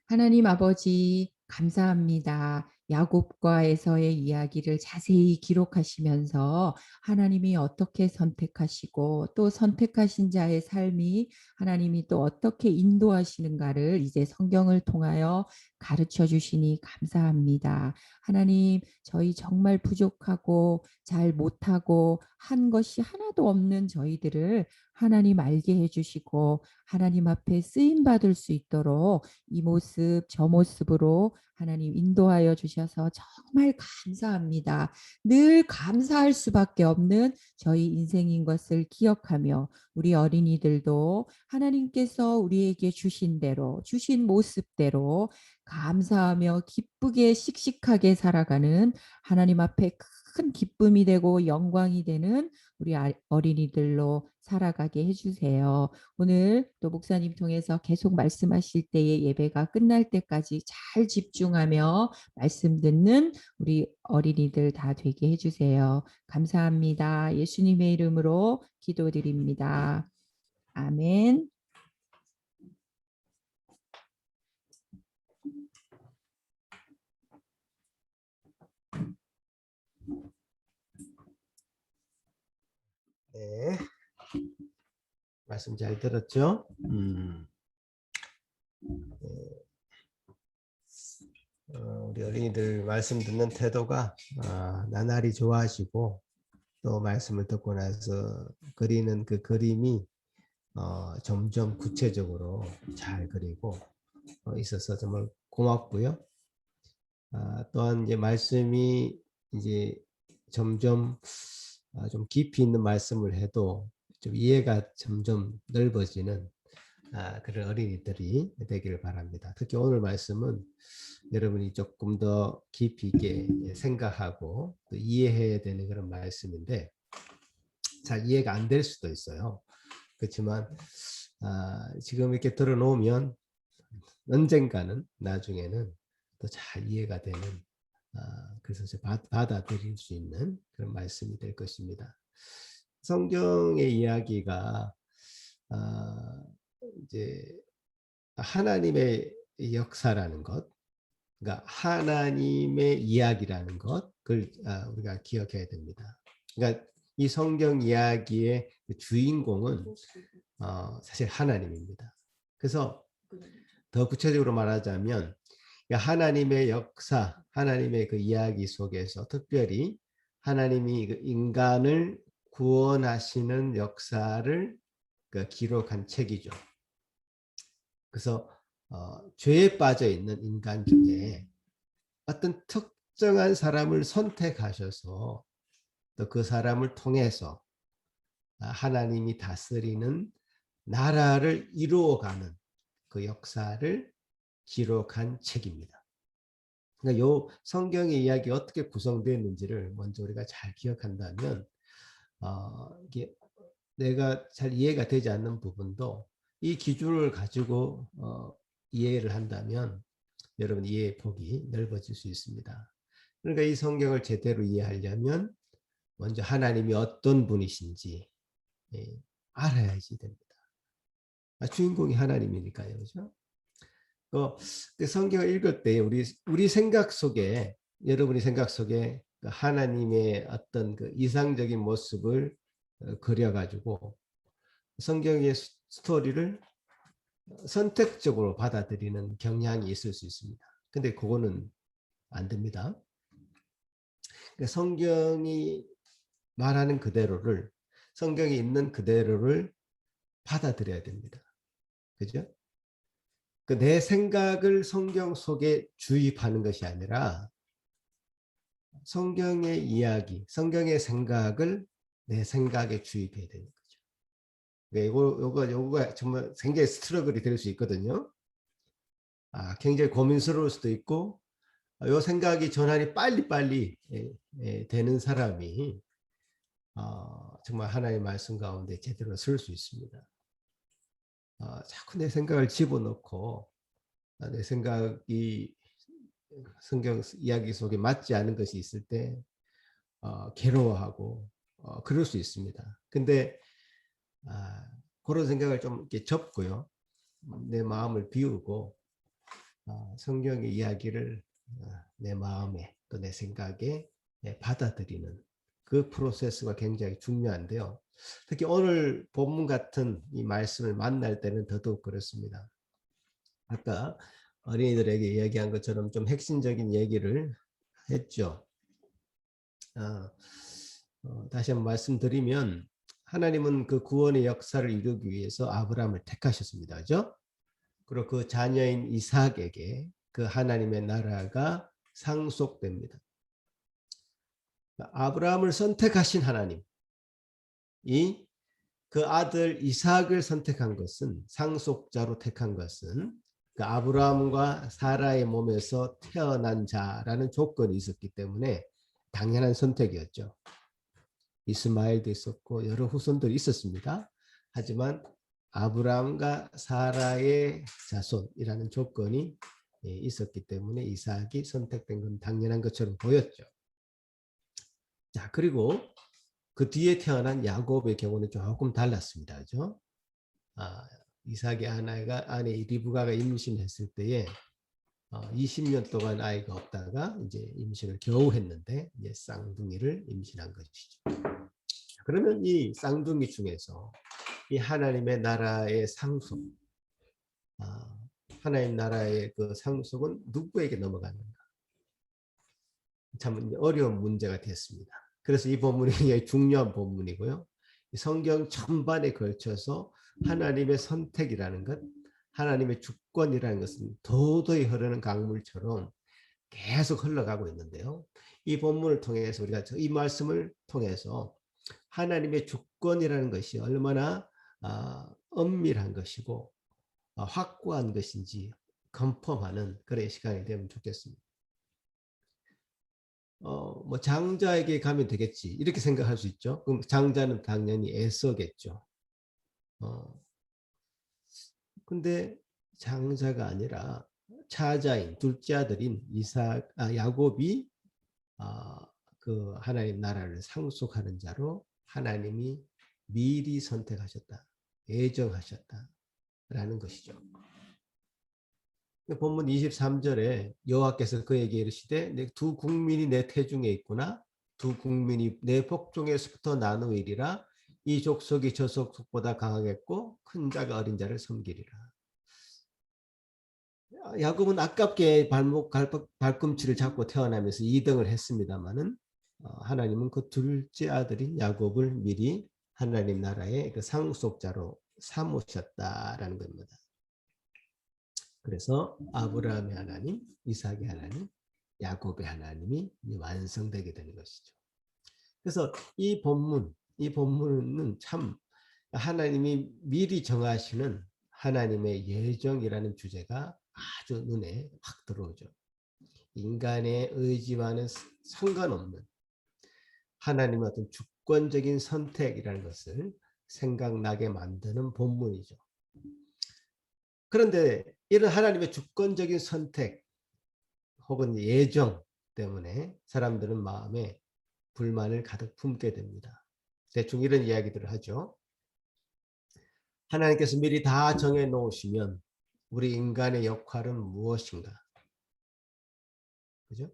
하나님 아버지 감사합니다. 야곱과 에서의 이야기를 자세히 기록하시면서 하나님이 어떻게 선택하시고 또 선택하신 자의 삶이 하나님이 또 어떻게 인도하시는가를 이제 성경을 통하여 가르쳐 주시니 감사합니다. 하나님, 저희 정말 부족하고 잘 못하고 한 것이 하나도 없는 저희들을 하나님 알게 해주시고 하나님 앞에 쓰임 받을 수 있도록 이 모습 저 모습으로 하나님 인도하여 주셔서 정말 감사합니다. 늘 감사할 수밖에 없는 저희 인생인 것을 기억하며 우리 어린이들도 하나님께서 우리에게 주신 대로 주신 모습대로 감사하며 기쁘게 씩씩하게 살아가는 하나님 앞에 큰 기쁨이 되고 영광이 되는 우리 어린이들로 살아가게 해주세요. 오늘 또 목사님 통해서 계속 말씀하실 때에 예배가 끝날 때까지 잘 집중하며 말씀 듣는 우리 어린이들 다 되게 해주세요. 감사합니다. 예수님의 이름으로 기도드립니다. 아멘. 네. 말씀 잘 들었죠? 우리 어린이들 말씀 듣는 태도가 나날이 좋아하시고 또 말씀을 듣고 나서 그리는 그 그림이 점점 구체적으로 잘 그리고 있어서 정말 고맙고요. 또한 이제 말씀이 이제 점점 좀 깊이 있는 말씀을 해도 좀 이해가 점점 넓어지는 그런 어린이들이 되기를 바랍니다. 특히 오늘 말씀은 여러분이 조금 더 깊이 있게 생각하고 또 이해해야 되는 그런 말씀인데 잘 이해가 안 될 수도 있어요. 그렇지만 지금 이렇게 들어놓으면 언젠가는 나중에는 또 잘 이해가 되는 그래서 받아들일 수 있는 그런 말씀이 될 것입니다. 성경의 이야기가 이제 하나님의 역사라는 것, 그러니까 하나님의 이야기라는 것을 우리가 기억해야 됩니다. 그러니까 이 성경 이야기의 주인공은 사실 하나님입니다. 그래서 더 구체적으로 말하자면 하나님의 역사, 하나님의 그 이야기 속에서 특별히 하나님이 그 인간을 구원하시는 역사를 기록한 책이죠. 그래서 죄에 빠져 있는 인간 중에 어떤 특정한 사람을 선택하셔서 또 그 사람을 통해서 하나님이 다스리는 나라를 이루어가는 그 역사를 기록한 책입니다. 그러니까 요 성경의 이야기가 어떻게 구성되어 있는지를 먼저 우리가 잘 기억한다면 이게 내가 잘 이해가 되지 않는 부분도 이 기준을 가지고 이해를 한다면 여러분 이해의 폭이 넓어질 수 있습니다. 그러니까 이 성경을 제대로 이해하려면 먼저 하나님이 어떤 분이신지 알아야지 됩니다. 주인공이 하나님이니까요, 그죠? 그 성경을 읽을 때 우리 생각 속에 여러분이 생각 속에 그 하나님의 어떤 그 이상적인 모습을 그려가지고 성경의 스토리를 선택적으로 받아들이는 경향이 있을 수 있습니다. 근데 그거는 안 됩니다. 성경이 말하는 그대로를 성경에 있는 그대로를 받아들여야 됩니다. 그죠? 내 생각을 성경 속에 주입하는 것이 아니라 성경의 이야기, 성경의 생각을 내 생각에 주입해야 되는 거죠. 요거가 정말 굉장히 스트러글이 될 수 있거든요. 굉장히 고민스러울 수도 있고, 요 생각이 전환이 빨리빨리 되는 사람이 정말 하나님의 말씀 가운데 제대로 설 수 있습니다. 자꾸 내 생각을 집어넣고 내 생각이 성경 이야기 속에 맞지 않은 것이 있을 때 괴로워하고 그럴 수 있습니다. 근데 그런 생각을 좀 이렇게 접고요. 내 마음을 비우고 성경의 이야기를 내 마음에 또 내 생각에 받아들이는 그 프로세스가 굉장히 중요한데요. 특히 오늘 본문 같은 이 말씀을 만날 때는 더더욱 그렇습니다. 아까 어린이들에게 이야기한 것처럼 좀 핵심적인 얘기를 했죠. 다시 한번 말씀드리면 하나님은 그 구원의 역사를 이루기 위해서 아브라함을 택하셨습니다. 그죠? 그리고 그 자녀인 이삭에게 그 하나님의 나라가 상속됩니다. 아브라함을 선택하신 하나님이 그 아들 이삭을 선택한 것은 상속자로 택한 것은 그 아브라함과 사라의 몸에서 태어난 자라는 조건이 있었기 때문에 당연한 선택이었죠. 이스마엘도 있었고 여러 후손들이 있었습니다. 하지만 아브라함과 사라의 자손이라는 조건이 있었기 때문에 이삭이 선택된 건 당연한 것처럼 보였죠. 자, 그리고 그 뒤에 태어난 야곱의 경우는 조금 달랐습니다. 그죠? 이삭의 아내 리브가가 임신했을 때에 20년 동안 아이가 없다가 이제 임신을 겨우 했는데 이제 쌍둥이를 임신한 것이죠. 그러면 이 쌍둥이 중에서 이 하나님의 나라의 상속, 하나님 나라의 그 상속은 누구에게 넘어가는가? 참 어려운 문제가 됐습니다. 그래서 이 본문이 굉장히 중요한 본문이고요. 성경 전반에 걸쳐서 하나님의 선택이라는 것, 하나님의 주권이라는 것은 도도히 흐르는 강물처럼 계속 흘러가고 있는데요. 이 본문을 통해서 우리가 이 말씀을 통해서 하나님의 주권이라는 것이 얼마나 엄밀한 것이고 확고한 것인지 컨펌하는 그런 시간이 되면 좋겠습니다. 뭐 장자에게 가면 되겠지 이렇게 생각할 수 있죠. 그럼 장자는 당연히 에서겠죠. 근데 장자가 아니라 차자인 둘째 아들인 야곱이 그 하나님 나라를 상속하는 자로 하나님이 미리 선택하셨다, 예정하셨다라는 것이죠. 본문 23절에 여호와께서 그에게 이르시되 두 국민이 내 태중에 있구나, 두 국민이 내 복중에서부터 나누이리라. 이 족속이 저 족속보다 강하겠고 큰 자가 어린 자를 섬기리라. 야곱은 아깝게 발꿈치를 잡고 태어나면서 2등을 했습니다마는 하나님은 그 둘째 아들인 야곱을 미리 하나님 나라의 그 상속자로 삼으셨다라는 겁니다. 그래서 아브라함의 하나님, 이삭의 하나님, 야곱의 하나님이 완성되게 되는 것이죠. 그래서 이 본문은 참 하나님이 미리 정하시는 하나님의 예정이라는 주제가 아주 눈에 확 들어오죠. 인간의 의지와는 상관없는 하나님의 어떤 주권적인 선택이라는 것을 생각나게 만드는 본문이죠. 그런데 이런 하나님의 주권적인 선택 혹은 예정 때문에 사람들은 마음에 불만을 가득 품게 됩니다. 대충 이런 이야기들을 하죠. 하나님께서 미리 다 정해 놓으시면 우리 인간의 역할은 무엇인가? 그죠?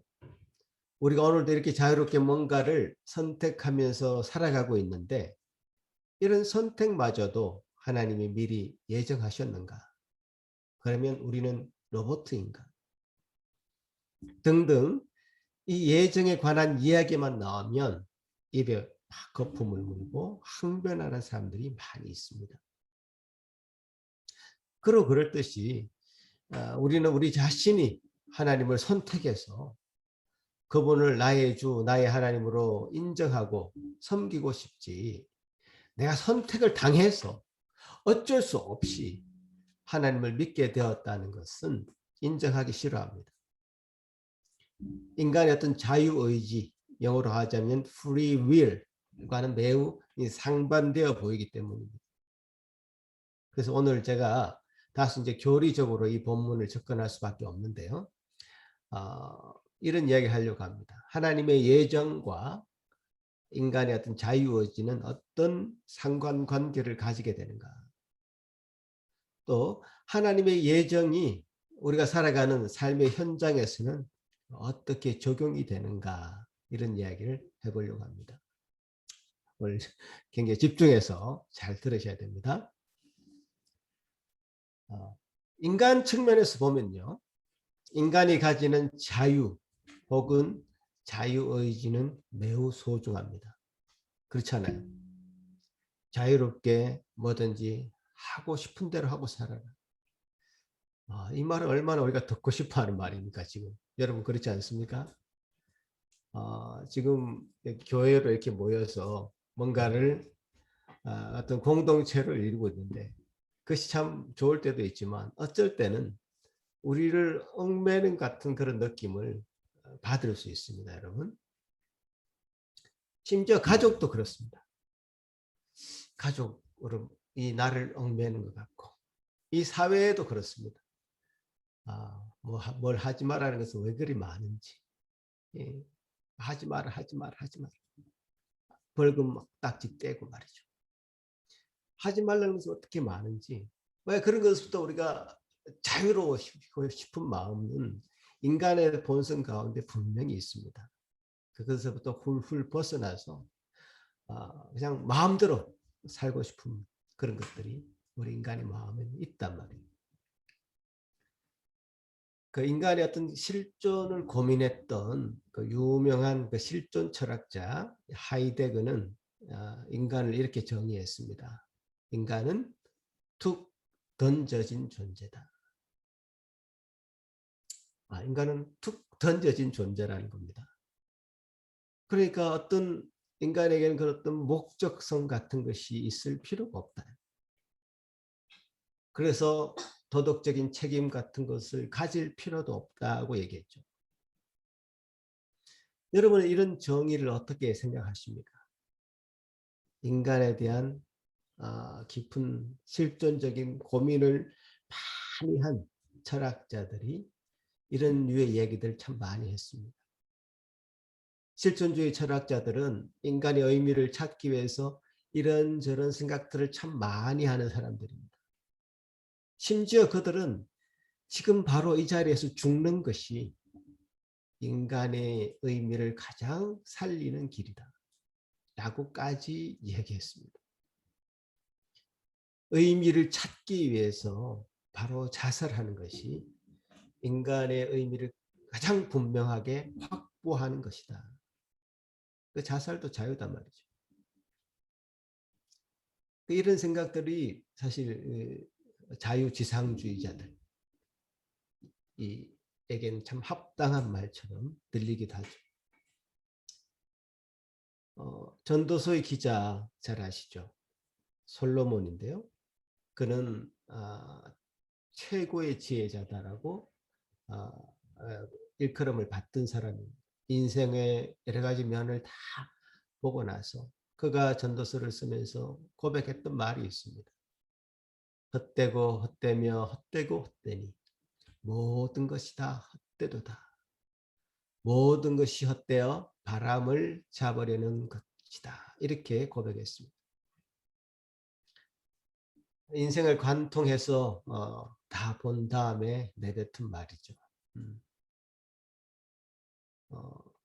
우리가 오늘도 이렇게 자유롭게 뭔가를 선택하면서 살아가고 있는데 이런 선택마저도 하나님이 미리 예정하셨는가? 그러면 우리는 로봇인가? 등등 이 예정에 관한 이야기만 나오면 입에 막 거품을 물고 항변하는 사람들이 많이 있습니다. 그렇듯이 우리는 우리 자신이 하나님을 선택해서 그분을 나의 주, 나의 하나님으로 인정하고 섬기고 싶지, 내가 선택을 당해서 어쩔 수 없이 하나님을 믿게 되었다는 것은 인정하기 싫어합니다. 인간의 어떤 자유의지, 영어로 하자면 free will과는 매우 상반되어 보이기 때문입니다. 그래서 오늘 제가 다소 이제 교리적으로 이 본문을 접근할 수밖에 없는데요. 이런 이야기 하려고 합니다. 하나님의 예정과 인간의 어떤 자유의지는 어떤 상관관계를 가지게 되는가? 또 하나님의 예정이 우리가 살아가는 삶의 현장에서는 어떻게 적용이 되는가? 이런 이야기를 해보려고 합니다. 오늘 굉장히 집중해서 잘 들으셔야 됩니다. 인간 측면에서 보면요, 인간이 가지는 자유 혹은 자유의지는 매우 소중합니다. 그렇잖아요. 자유롭게 뭐든지 하고 싶은 대로 하고 살아라. 이 말은 얼마나 우리가 듣고 싶어하는 말입니까? 지금 여러분 그렇지 않습니까? 지금 교회로 이렇게 모여서 뭔가를 어떤 공동체를 이루고 있는데 그것이 참 좋을 때도 있지만 어쩔 때는 우리를 얽매는 같은 그런 느낌을 받을 수 있습니다, 여러분. 심지어 가족도 그렇습니다. 가족으로 이 나를 얽매는 것 같고 이 사회에도 그렇습니다. 뭘 하지 말라는 것은 왜 그리 많은지. 예, 하지 마라. 벌금 막 딱지 떼고 말이죠. 하지 말라는 것은 어떻게 많은지. 왜 그런 것부터 우리가 자유로워지고 싶은 마음은 인간의 본성 가운데 분명히 있습니다. 그것에서부터 훌훌 벗어나서 그냥 마음대로 살고 싶은 그런 것들이 우리 인간의 마음에 있단 말이에요. 그 인간의 어떤 실존을 고민했던 그 유명한 그 실존 철학자 하이데거는 인간을 이렇게 정의했습니다. 인간은 툭 던져진 존재다. 인간은 툭 던져진 존재라는 겁니다. 그러니까 어떤 인간에게는 그런 어떤 목적성 같은 것이 있을 필요가 없다. 그래서 도덕적인 책임 같은 것을 가질 필요도 없다고 얘기했죠. 여러분은 이런 정의를 어떻게 생각하십니까? 인간에 대한 깊은 실존적인 고민을 많이 한 철학자들이 이런 류의 얘기들 참 많이 했습니다. 실존주의 철학자들은 인간의 의미를 찾기 위해서 이런저런 생각들을 참 많이 하는 사람들입니다. 심지어 그들은 지금 바로 이 자리에서 죽는 것이 인간의 의미를 가장 살리는 길이다 라고까지 얘기했습니다. 의미를 찾기 위해서 바로 자살하는 것이 인간의 의미를 가장 분명하게 확보하는 것이다. 그 자살도 자유단 말이죠. 이런 생각들이 사실 자유지상주의자들 에게는 참 합당한 말처럼 들리기도 하죠. 전도서의 기자 잘 아시죠? 솔로몬인데요. 그는 최고의 지혜자다라고 일컬음을 받던 사람입니다. 인생의 여러 가지 면을 다 보고 나서 그가 전도서를 쓰면서 고백했던 말이 있습니다. 헛되고 헛되며 헛되고 헛되니 모든 것이 다 헛되도다. 모든 것이 헛되어 바람을 잡으려는 것이다. 이렇게 고백했습니다. 인생을 관통해서 다 본 다음에 내뱉은 말이죠.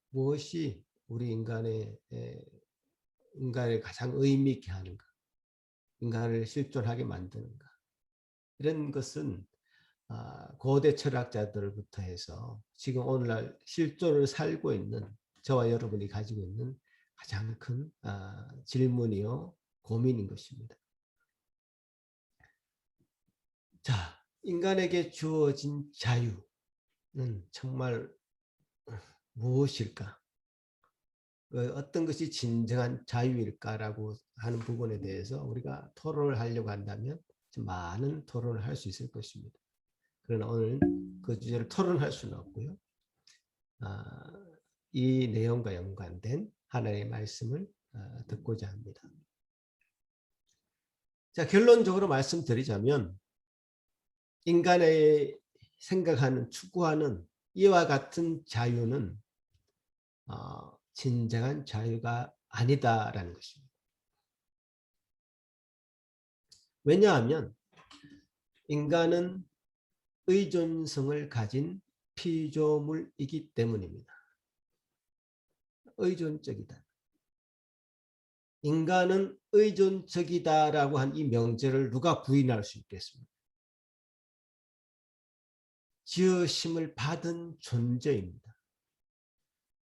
무엇이 우리 인간을 가장 의미 있게 하는가, 인간을 실존하게 만드는가, 이런 것은 고대 철학자들부터 해서 지금 오늘날 실존을 살고 있는 저와 여러분이 가지고 있는 가장 큰 질문이요 고민인 것입니다. 자, 인간에게 주어진 자유는 정말 무엇일까? 어떤 것이 진정한 자유일까라고 하는 부분에 대해서 우리가 토론을 하려고 한다면 좀 많은 토론을 할 수 있을 것입니다. 그러나 오늘 그 주제를 토론할 수는 없고요. 이 내용과 연관된 하나의 말씀을 듣고자 합니다. 자, 결론적으로 말씀드리자면 인간의 생각하는, 추구하는 이와 같은 자유는 진정한 자유가 아니다라는 것입니다. 왜냐하면 인간은 의존성을 가진 피조물이기 때문입니다. 의존적이다. 인간은 의존적이다라고 한 이 명제를 누가 부인할 수 있겠습니까? 지으심을 받은 존재입니다.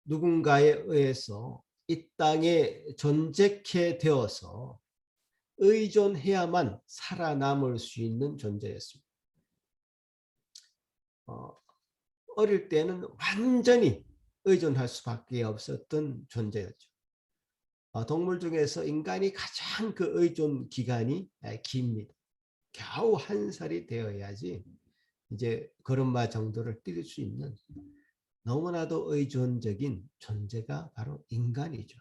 누군가에 의해서 이 땅에 존재케 되어서 의존해야만 살아남을 수 있는 존재였습니다. 어릴 때는 완전히 의존할 수밖에 없었던 존재였죠. 동물 중에서 인간이 가장 그 의존 기간이 깁니다. 겨우 1살이 되어야지 이제 걸음마 정도를 뛸 수 있는 너무나도 의존적인 존재가 바로 인간이죠.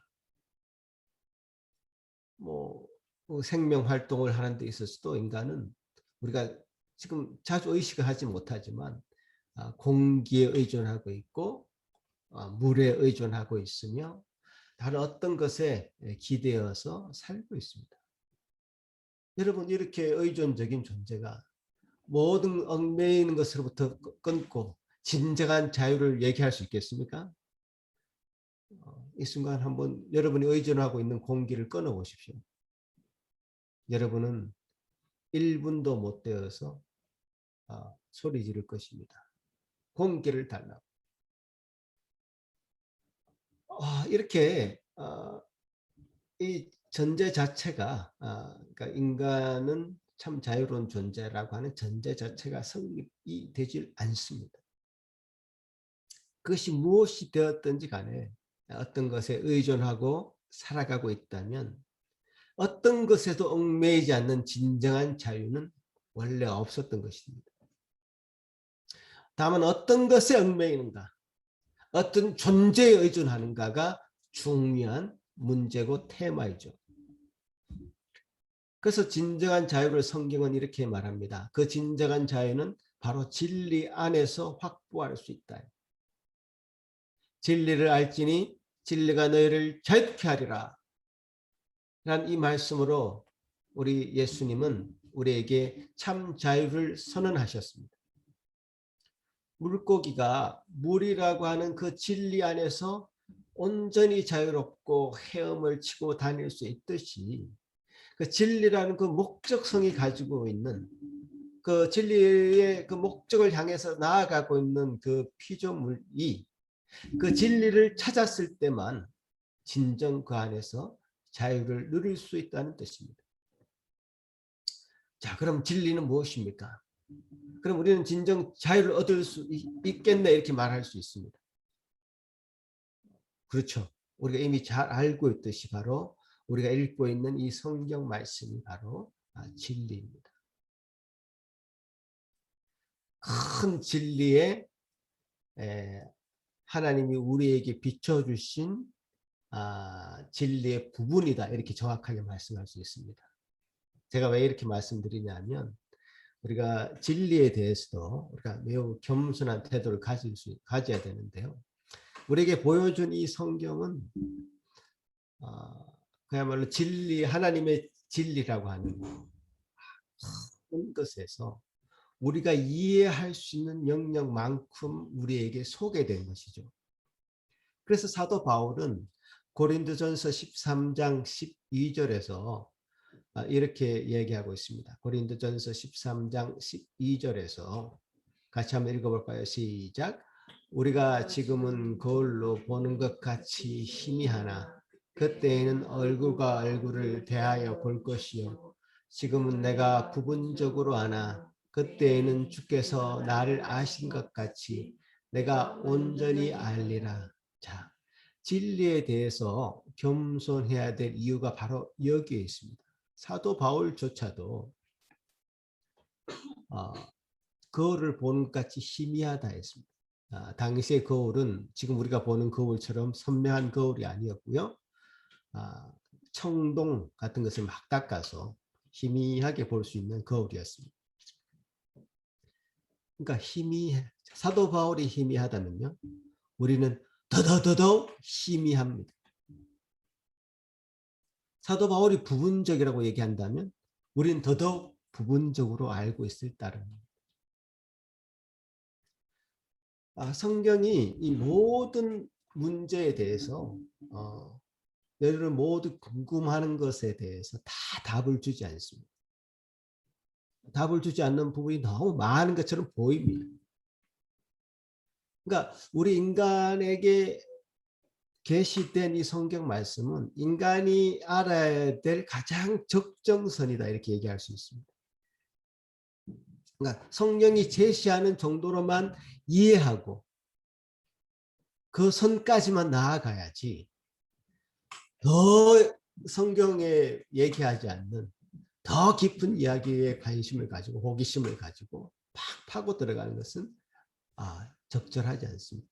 생명 활동을 하는 데 있어서도 인간은 우리가 지금 자주 의식을 하지 못하지만 공기에 의존하고 있고 물에 의존하고 있으며 다른 어떤 것에 기대어서 살고 있습니다. 여러분, 이렇게 의존적인 존재가 모든 얽매이는 것으로부터 끊고 진정한 자유를 얘기할 수 있겠습니까? 이 순간 한번 여러분이 의존하고 있는 공기를 끊어 보십시오. 여러분은 1분도 못 되어서 소리 지를 것입니다. 공기를 달라고. 이렇게 이 전제 자체가 그러니까 인간은 참 자유로운 존재라고 하는 전제 자체가 성립이 되질 않습니다. 그것이 무엇이 되었든지 간에 어떤 것에 의존하고 살아가고 있다면 어떤 것에도 얽매이지 않는 진정한 자유는 원래 없었던 것입니다. 다만 어떤 것에 얽매이는가, 어떤 존재에 의존하는가가 중요한 문제고 테마이죠. 그래서 진정한 자유를 성경은 이렇게 말합니다. 그 진정한 자유는 바로 진리 안에서 확보할 수 있다. 진리를 알지니 진리가 너희를 자유케 하리라. 라는 이 말씀으로 우리 예수님은 우리에게 참 자유를 선언하셨습니다. 물고기가 물이라고 하는 그 진리 안에서 온전히 자유롭고 헤엄을 치고 다닐 수 있듯이 그 진리라는 그 목적성이 가지고 있는 그 진리의 그 목적을 향해서 나아가고 있는 그 피조물이 그 진리를 찾았을 때만 진정 그 안에서 자유를 누릴 수 있다는 뜻입니다. 자, 그럼 진리는 무엇입니까? 그럼 우리는 진정 자유를 얻을 수 있겠네 이렇게 말할 수 있습니다. 그렇죠. 우리가 이미 잘 알고 있듯이 바로 우리가 읽고 있는 이 성경 말씀이 바로 진리입니다. 큰 진리에 하나님이 우리에게 비춰주신 진리의 부분이다 이렇게 정확하게 말씀할 수 있습니다. 제가 왜 이렇게 말씀드리냐면 우리가 진리에 대해서도 우리가 매우 겸손한 태도를 가져야 되는데요. 우리에게 보여준 이 성경은 그야말로 진리, 하나님의 진리라고 하는 큰 것에서 우리가 이해할 수 있는 영역만큼 우리에게 소개된 것이죠. 그래서 사도 바울은 고린도전서 13장 12절에서 이렇게 얘기하고 있습니다. 고린도전서 13장 12절에서 같이 한번 읽어볼까요? 시작. 우리가 지금은 거울로 보는 것 같이 희미하나 그때에는 얼굴과 얼굴을 대하여 볼 것이요. 지금은 내가 부분적으로 아나 그때에는 주께서 나를 아신 것 같이 내가 온전히 알리라. 자, 진리에 대해서 겸손해야 될 이유가 바로 여기에 있습니다. 사도 바울조차도 거울을 보는 것 같이 희미하다 했습니다. 당시의 거울은 지금 우리가 보는 거울처럼 선명한 거울이 아니었고요. 청동 같은 것을 막 닦아서 희미하게 볼 수 있는 거울이었습니다. 그러니까 사도 바울이 희미하다면요, 우리는 더더더더 희미합니다. 사도 바울이 부분적이라고 얘기한다면 우리는 더더욱 부분적으로 알고 있을 따름입니다. 성경이 이 모든 문제에 대해서 여러분 모두 궁금하는 것에 대해서 다 답을 주지 않습니다. 답을 주지 않는 부분이 너무 많은 것처럼 보입니다. 그러니까 우리 인간에게 계시된 이 성경 말씀은 인간이 알아야 될 가장 적정선이다 이렇게 얘기할 수 있습니다. 그러니까 성경이 제시하는 정도로만 이해하고 그 선까지만 나아가야지 더 성경에 얘기하지 않는 더 깊은 이야기에 관심을 가지고 호기심을 가지고 팍 파고 들어가는 것은 적절하지 않습니다.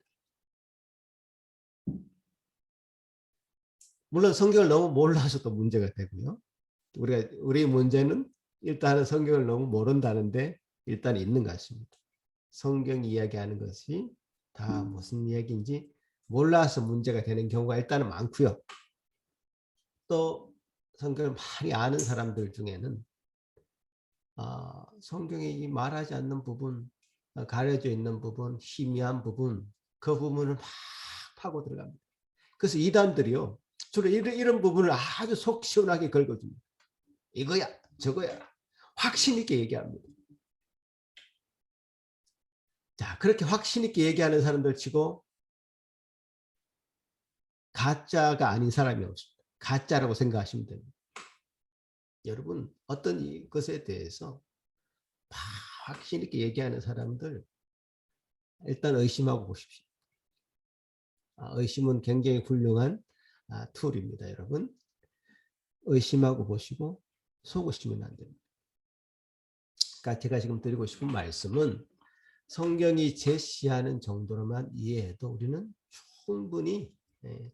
물론 성경을 너무 몰라서 또 문제가 되고요. 우리 문제는 일단은 성경을 너무 모른다는데 일단 있는 것 같습니다. 성경 이야기하는 것이 다 무슨 얘기인지 몰라서 문제가 되는 경우가 일단은 많고요. 또 성경을 많이 아는 사람들 중에는 성경이 말하지 않는 부분, 가려져 있는 부분, 희미한 부분, 그 부분을 막 파고 들어갑니다. 그래서 이단들이요, 주로 이런 부분을 아주 속 시원하게 긁어줍니다. 이거야, 저거야, 확신 있게 얘기합니다. 자, 그렇게 확신 있게 얘기하는 사람들 치고 가짜가 아닌 사람이 없습니다. 가짜라고 생각하시면 됩니다. 여러분, 어떤 것에 대해서 확신 있게 얘기하는 사람들 일단 의심하고 보십시오. 의심은 굉장히 훌륭한 툴입니다, 여러분. 의심하고 보시고 속으시면 안 됩니다. 그러니까 제가 지금 드리고 싶은 말씀은 성경이 제시하는 정도로만 이해해도 우리는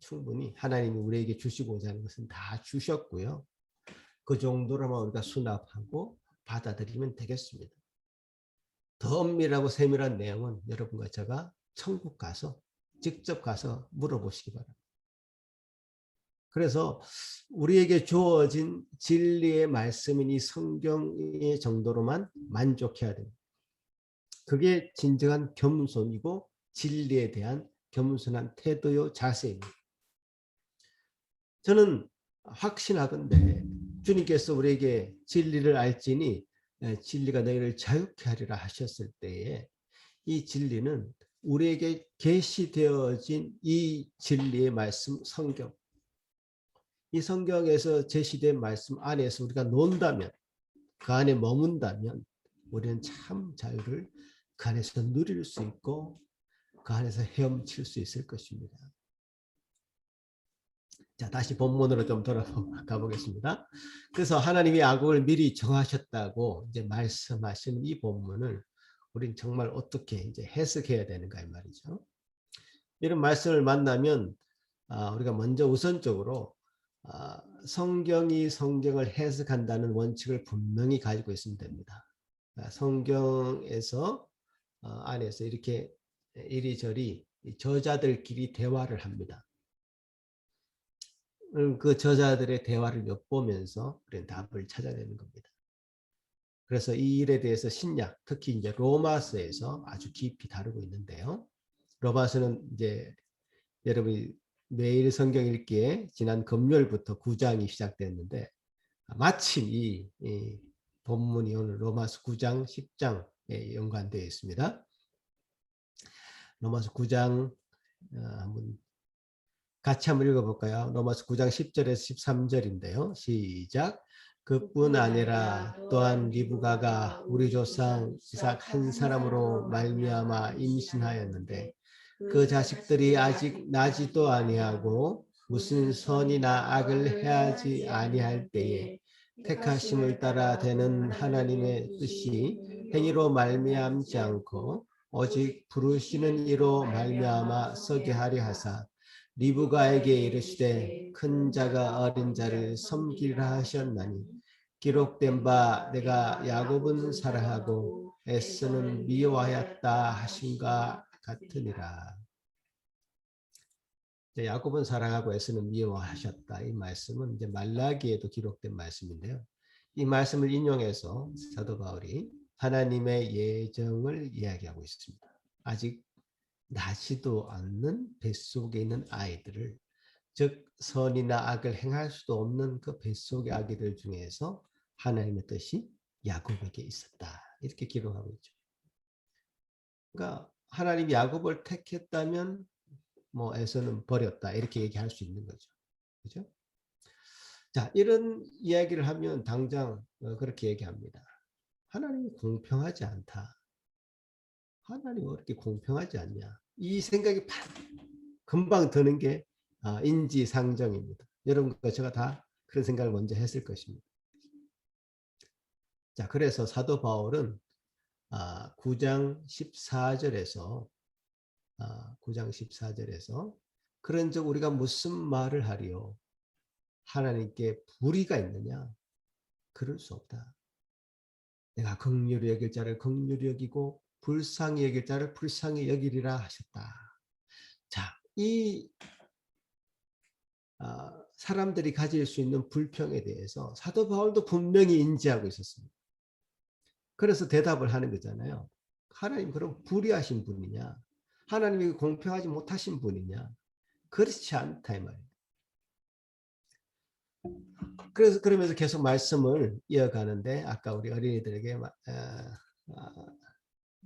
충분히 하나님이 우리에게 주시고자 하는 것은 다 주셨고요. 그 정도로만 우리가 수납하고 받아들이면 되겠습니다. 더 엄밀하고 세밀한 내용은 여러분과 제가 천국 가서 직접 가서 물어보시기 바랍니다. 그래서 우리에게 주어진 진리의 말씀인 이 성경의 정도로만 만족해야 됩니다. 그게 진정한 겸손이고 진리에 대한 겸손한 태도요 자세입니다. 저는 확신하건대 주님께서 우리에게 진리를 알지니 진리가 너희를 자유케 하리라 하셨을 때에 이 진리는 우리에게 계시되어진 이 진리의 말씀 성경, 이 성경에서 제시된 말씀 안에서 우리가 논다면, 그 안에 머문다면 우리는 참 자유를 그 안에서 누릴 수 있고 그 안에서 헤엄칠 수 있을 것입니다. 자, 다시 본문으로 좀 돌아가 보겠습니다. 그래서 하나님이 악을 미리 정하셨다고 이제 말씀하신 이 본문을 우린 정말 어떻게 이제 해석해야 되는가 이 말이죠. 이런 말씀을 만나면 우리가 먼저 우선적으로 성경이 성경을 해석한다는 원칙을 분명히 가지고 있으면 됩니다. 성경에서 안에서 이렇게 이리저리 저자들끼리 대화를 합니다. 그 저자들의 대화를 엿보면서 우리는 답을 찾아내는 겁니다. 그래서 이 일에 대해서 신약, 특히 이제 로마서에서 아주 깊이 다루고 있는데요. 로마서는 이제 여러분이 매일 성경 읽기에 지난 금요일부터 9장이 시작됐는데 마침 이 본문이 오늘 로마서 9장, 10장에 연관되어 있습니다. 로마서 9장 한번 같이 한번 읽어볼까요? 로마서 9장 10절에서 13절인데요. 시작. 그뿐 아니라 또한 리브가가 우리 조상 이삭 한 사람으로 말미암아 임신하였는데 그 자식들이 아직 나지도 아니하고 무슨 선이나 악을 해하지 아니할 때에 택하심을 따라 되는 하나님의 뜻이 행위로 말미암지 않고 오직 부르시는 이로 말미암아 서게 하려 하사 리브가에게 이르시되 큰 자가 어린 자를 섬기라 하셨나니 기록된 바 내가 야곱은 사랑하고 에서는 미워하였다 하신가 같으니라. 야곱은 사랑하고 에서는 미워하셨다. 이 말씀은 이제 말라기에도 기록된 말씀인데요. 이 말씀을 인용해서 사도 바울이 하나님의 예정을 이야기하고 있습니다. 아직 나지도 않는 뱃속에 있는 아이들을, 즉 선이나 악을 행할 수도 없는 그 뱃속의 아기들 중에서 하나님의 뜻이 야곱에게 있었다. 이렇게 기록하고 있죠. 그러니까 하나님이 야곱을 택했다면 뭐 에서는 버렸다. 이렇게 얘기할 수 있는 거죠. 그죠? 자, 이런 이야기를 하면 당장 그렇게 얘기합니다. 하나님이 공평하지 않다. 하나님 왜 이렇게 공평하지 않냐. 이 생각이 금방 드는 게 인지상정입니다. 여러분과 제가 다 그런 생각을 먼저 했을 것입니다. 자, 그래서 사도 바울은 9장 14절에서 9장 14절에서 그런즉 우리가 무슨 말을 하리요? 하나님께 불의가 있느냐? 그럴 수 없다. 내가 긍휼히 여길 자를 긍휼히 여기고 불쌍히 여길 자를 불쌍히 여기리라 하셨다. 자, 이 사람들이 가질 수 있는 불평에 대해서 사도 바울도 분명히 인지하고 있었습니다. 그래서 대답을 하는 거잖아요. 하나님 그럼 불의하신 분이냐? 하나님이 공평하지 못하신 분이냐? 그렇지 않다 이 말이에요. 그래서 그러면서 계속 말씀을 이어가는데 아까 우리 어린이들에게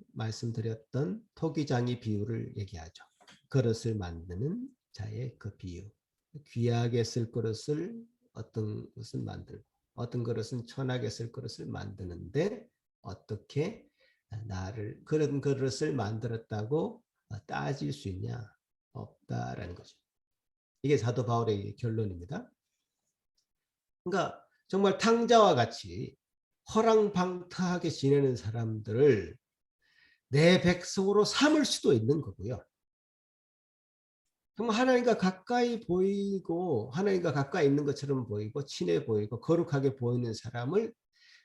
말씀드렸던 토기장이 비유를 얘기하죠. 그릇을 만드는 자의 그 비유. 귀하게 쓸 그릇을 어떤 것을 만들고 어떤 그릇은 천하게 쓸 그릇을 만드는데 어떻게 나를 그런 그릇을 만들었다고 따질 수 있냐? 없다라는 거죠. 이게 사도 바울의 결론입니다. 그러니까 정말 탕자와 같이 허랑방탕하게 지내는 사람들을 내 백성으로 삼을 수도 있는 거고요. 정말 하나님과 가까이 보이고 하나님과 가까이 있는 것처럼 보이고 친해 보이고 거룩하게 보이는 사람을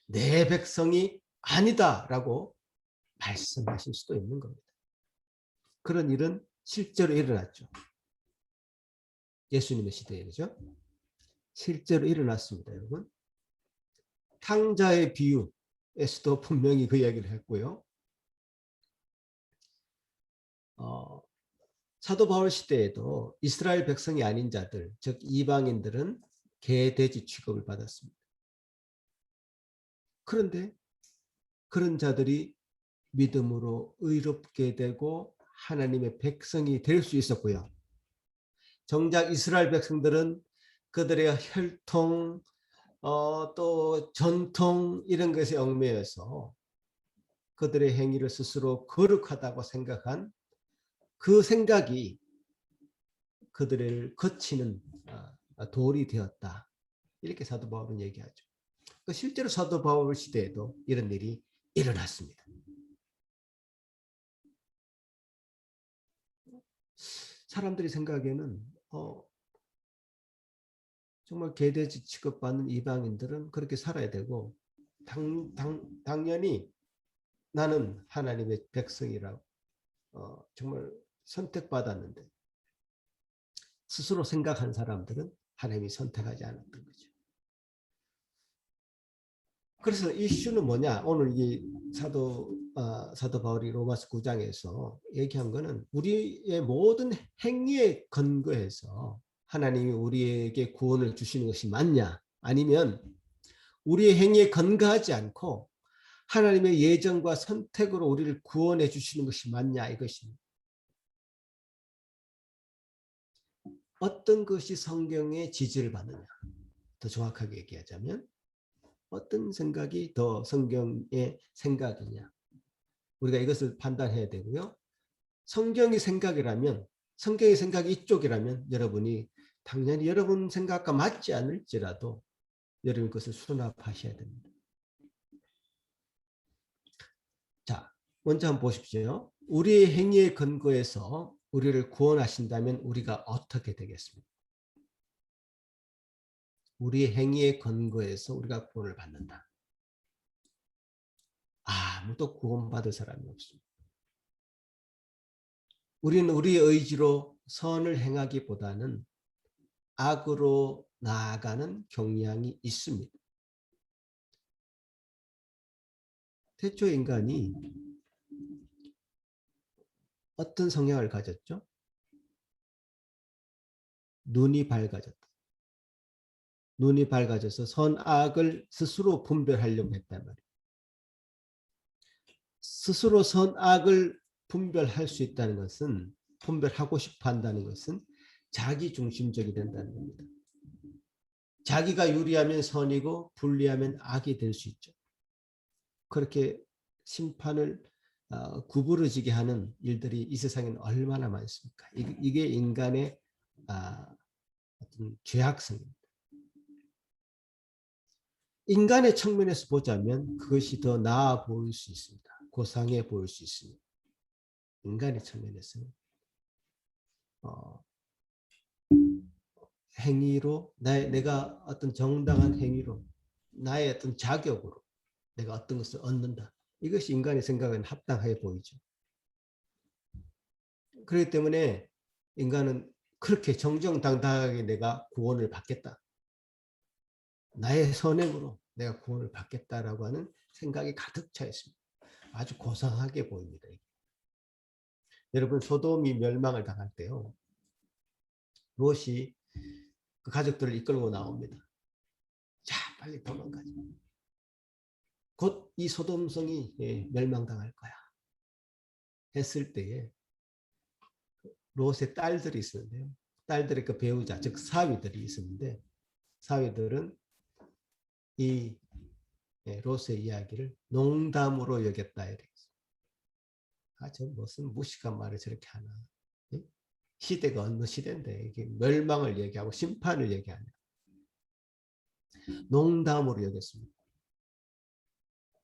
내 백성이 아니다라고 말씀하실 수도 있는 겁니다. 그런 일은 실제로 일어났죠. 예수님의 시대에 그죠? 실제로 일어났습니다, 여러분. 탕자의 비유에서도 분명히 그 이야기를 했고요. 사도 바울 시대에도 이스라엘 백성이 아닌 자들, 즉 이방인들은 개, 돼지 취급을 받았습니다. 그런데 그런 자들이 믿음으로 의롭게 되고 하나님의 백성이 될 수 있었고요. 정작 이스라엘 백성들은 그들의 혈통, 또 전통 이런 것에 얽매여서 그들의 행위를 스스로 거룩하다고 생각한 그 생각이 그들을 거치는 돌이 되었다. 이렇게 사도 바울은 얘기하죠. 실제로 사도 바울 시대에도 이런 일이 일어났습니다. 사람들이 생각에는 정말 개돼지 취급받는 이방인들은 그렇게 살아야 되고 당연히 나는 하나님의 백성이라고 정말 선택받았는데 스스로 생각한 사람들은 하나님이 선택하지 않았던 거죠. 그래서 이슈는 뭐냐? 오늘 이 사도 바울이 로마서 9장에서 얘기한 거는 우리의 모든 행위에 근거해서 하나님이 우리에게 구원을 주시는 것이 맞냐? 아니면 우리의 행위에 근거하지 않고 하나님의 예정과 선택으로 우리를 구원해 주시는 것이 맞냐? 이것입니다. 어떤 것이 성경의 지지를 받느냐? 더 정확하게 얘기하자면 어떤 생각이 더 성경의 생각이냐? 우리가 이것을 판단해야 되고요. 성경의 생각이라면, 성경의 생각이 이쪽이라면 여러분이 당연히 여러분 생각과 맞지 않을지라도 여러분 그것을 수납하셔야 됩니다. 자, 먼저 한번 보십시오. 우리의 행위에 근거해서 우리를 구원하신다면 우리가 어떻게 되겠습니까? 우리의 행위에 근거해서 우리가 구원을 받는다. 아무도 구원받을 사람이 없습니다. 우리는 우리의 의지로 선을 행하기보다는 악으로 나아가는 경향이 있습니다. 태초 인간이 어떤 성향을 가졌죠? 눈이 밝아졌다. 눈이 밝아져서 선악을 스스로 분별하려고 했단 말이에요. 스스로 선악을 분별할 수 있다는 것은, 분별하고 싶어 한다는 것은 자기 중심적이 된다는 겁니다. 자기가 유리하면 선이고 불리하면 악이 될 수 있죠. 그렇게 심판을 구부러지게 하는 일들이 이 세상에는 얼마나 많습니까? 이게 인간의 어떤 죄악성입니다. 인간의 측면에서 보자면 그것이 더 나아 보일 수 있습니다. 고상해 보일 수 있습니다. 인간의 측면에서는 행위로 내가 어떤 정당한 행위로 나의 어떤 자격으로 내가 어떤 것을 얻는다. 이것이 인간의 생각에는 합당해 보이죠. 그렇기 때문에 인간은 그렇게 정정당당하게 내가 구원을 받겠다. 나의 선행으로 내가 구원을 받겠다라고 하는 생각이 가득 차 있습니다. 아주 고상하게 보입니다. 여러분, 소돔이 멸망을 당할 때요. 롯이 그 가족들을 이끌고 나옵니다. 자, 빨리 도망가자. 곧 이 소돔성이 멸망당할 거야. 했을 때에 롯의 딸들이 있었는데요. 딸들의 그 배우자, 즉 사위들이 있었는데 사위들은 이 롯의 이야기를 농담으로 여겼다. 저 무슨 무식한 말을 저렇게 하나. 시대가 어느 시대인데 이게 멸망을 얘기하고 심판을 얘기하냐. 농담으로 여겼습니다.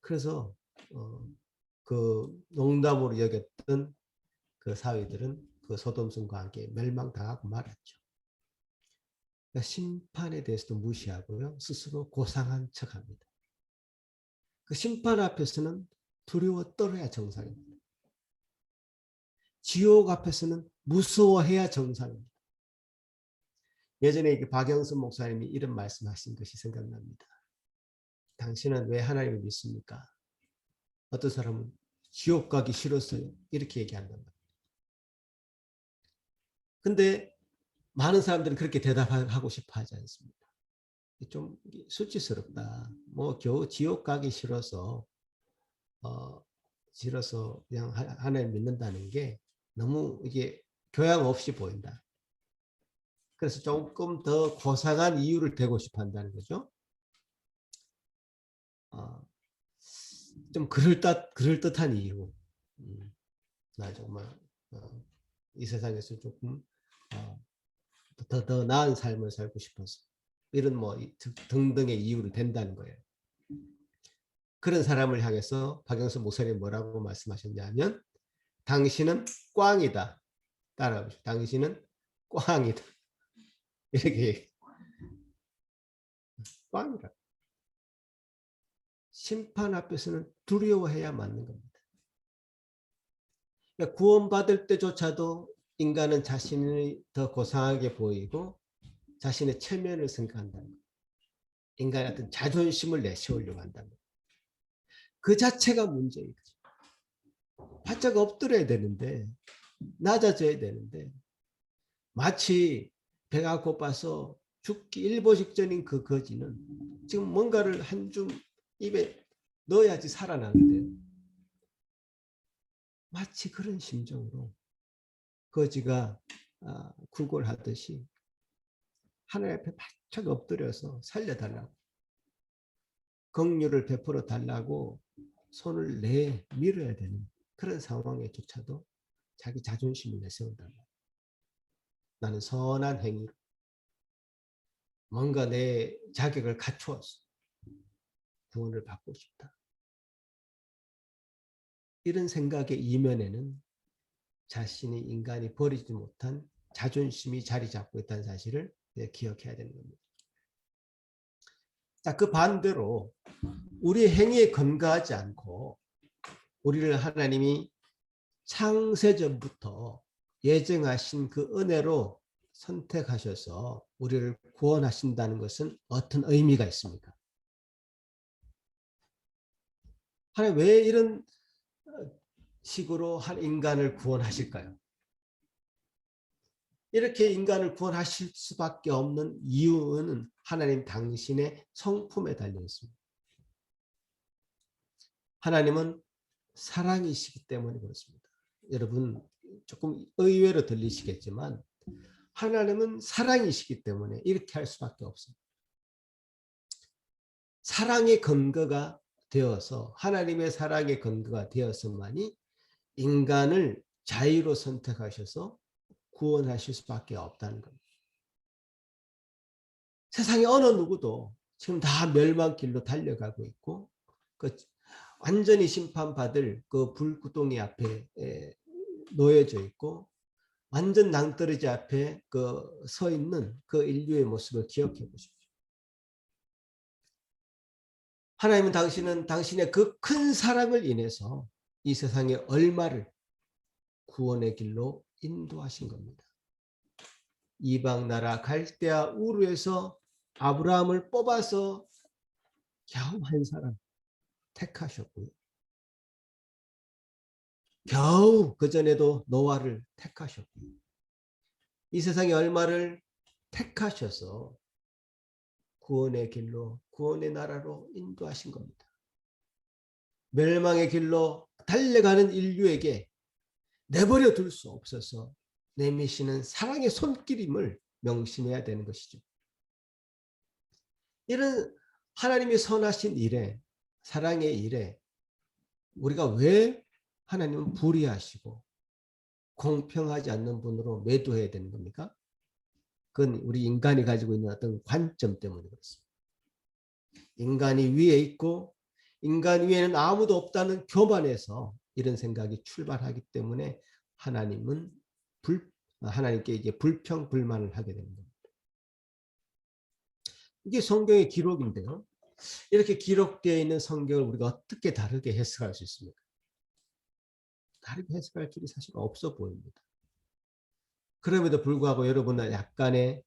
그래서 그 농담으로 여겼던 그 사위들은 그 소돔성과 함께 멸망당하고 말았죠. 그러니까 심판에 대해서도 무시하고요. 스스로 고상한 척합니다. 그 심판 앞에서는 두려워 떨어야 정상입니다. 지옥 앞에서는 무서워해야 정상입니다. 예전에 박영선 목사님이 이런 말씀하신 것이 생각납니다. 당신은 왜 하나님을 믿습니까? 어떤 사람은 지옥 가기 싫었어요. 이렇게 얘기한단 말이에요. 근데 많은 사람들은 그렇게 대답하고 싶어 하지 않습니다. 좀 수치스럽다. 뭐 겨우 지옥 가기 싫어서 그냥 하나님 믿는다는 게 너무 이게 교양 없이 보인다. 그래서 조금 더 고상한 이유를 대고 싶어 한다는 거죠. 좀 그럴듯한 이유. 나 정말 이 세상에서 조금 더 나은 삶을 살고 싶어서 이런 뭐 등등의 이유를 댄다는 거예요. 그런 사람을 향해서 박영선 목사님이 뭐라고 말씀하셨냐면 당신은 꽝이다. 따라하십시오. 당신은 꽝이다. 이렇게 꽝이다. 심판 앞에서는 두려워해야 맞는 겁니다. 그러니까 구원받을 때조차도 인간은 자신이 더 고상하게 보이고 자신의 체면을 생각한다는 거예요. 인간의 어떤 자존심을 내세우려고 한다는 거예요. 그 자체가 문제인 거죠. 바짝 엎드려야 되는데, 낮아져야 되는데, 마치 배가 고파서 죽기 일보 직전인 그 거지는 지금 뭔가를 한 줌 입에 넣어야지 살아나는데요. 마치 그런 심정으로 거지가 구걸하듯이 하나님 앞에 바짝 엎드려서 살려달라고, 긍휼을 베풀어 달라고 손을 내밀어야 되는 그런 상황에조차도 자기 자존심을 내세운단 말이에요. 나는 선한 행위로 뭔가 내 자격을 갖추어서 구원을 받고 싶다. 이런 생각의 이면에는 자신이 인간이 버리지 못한 자존심이 자리 잡고 있다는 사실을 기억해야 되는 겁니다. 자, 그 반대로 우리 행위에 근거하지 않고 우리를 하나님이 창세전부터 예정하신 그 은혜로 선택하셔서 우리를 구원하신다는 것은 어떤 의미가 있습니까? 하나님 왜 이런 식으로 한 인간을 구원하실까요? 이렇게 인간을 구원하실 수밖에 없는 이유는 하나님 당신의 성품에 달려 있습니다. 하나님은 사랑이시기 때문에 그렇습니다. 여러분 조금 의외로 들리시겠지만 하나님은 사랑이시기 때문에 이렇게 할 수밖에 없습니다. 사랑의 근거가 되어서, 하나님의 사랑의 근거가 되어서만이 인간을 자유로 선택하셔서 구원하실 수밖에 없다는 겁니다. 세상에 어느 누구도 지금 다 멸망길로 달려가고 있고, 그 완전히 심판받을 그 불구덩이 앞에 놓여져 있고, 완전 낭떠러지 앞에 서 있는 그 인류의 모습을 기억해 보십시오. 하나님은 당신의 그 큰 사랑을 인해서 이 세상에 얼마를 구원의 길로 인도하신 겁니다. 이방 나라 갈대아 우르에서 아브라함을 뽑아서 겨우 한 사람 택하셨고요. 겨우 그전에도 노아를 택하셨고요. 이 세상에 얼마를 택하셔서 구원의 길로, 구원의 나라로 인도하신 겁니다. 멸망의 길로 달려가는 인류에게 내버려 둘 수 없어서 내미시는 사랑의 손길임을 명심해야 되는 것이죠. 이런 하나님이 선하신 일에, 사랑의 일에 우리가 왜 하나님은 불의하시고 공평하지 않는 분으로 매도해야 되는 겁니까? 그건 우리 인간이 가지고 있는 어떤 관점 때문에 그렇습니다. 인간이 위에 있고 인간 위에는 아무도 없다는 교만에서 이런 생각이 출발하기 때문에 하나님께 이제 불평 불만을 하게 되는 겁니다. 이게 성경의 기록인데요. 이렇게 기록되어 있는 성경을 우리가 어떻게 다르게 해석할 수 있습니까? 다르게 해석할 길이 사실 없어 보입니다. 그럼에도 불구하고 여러분은 약간의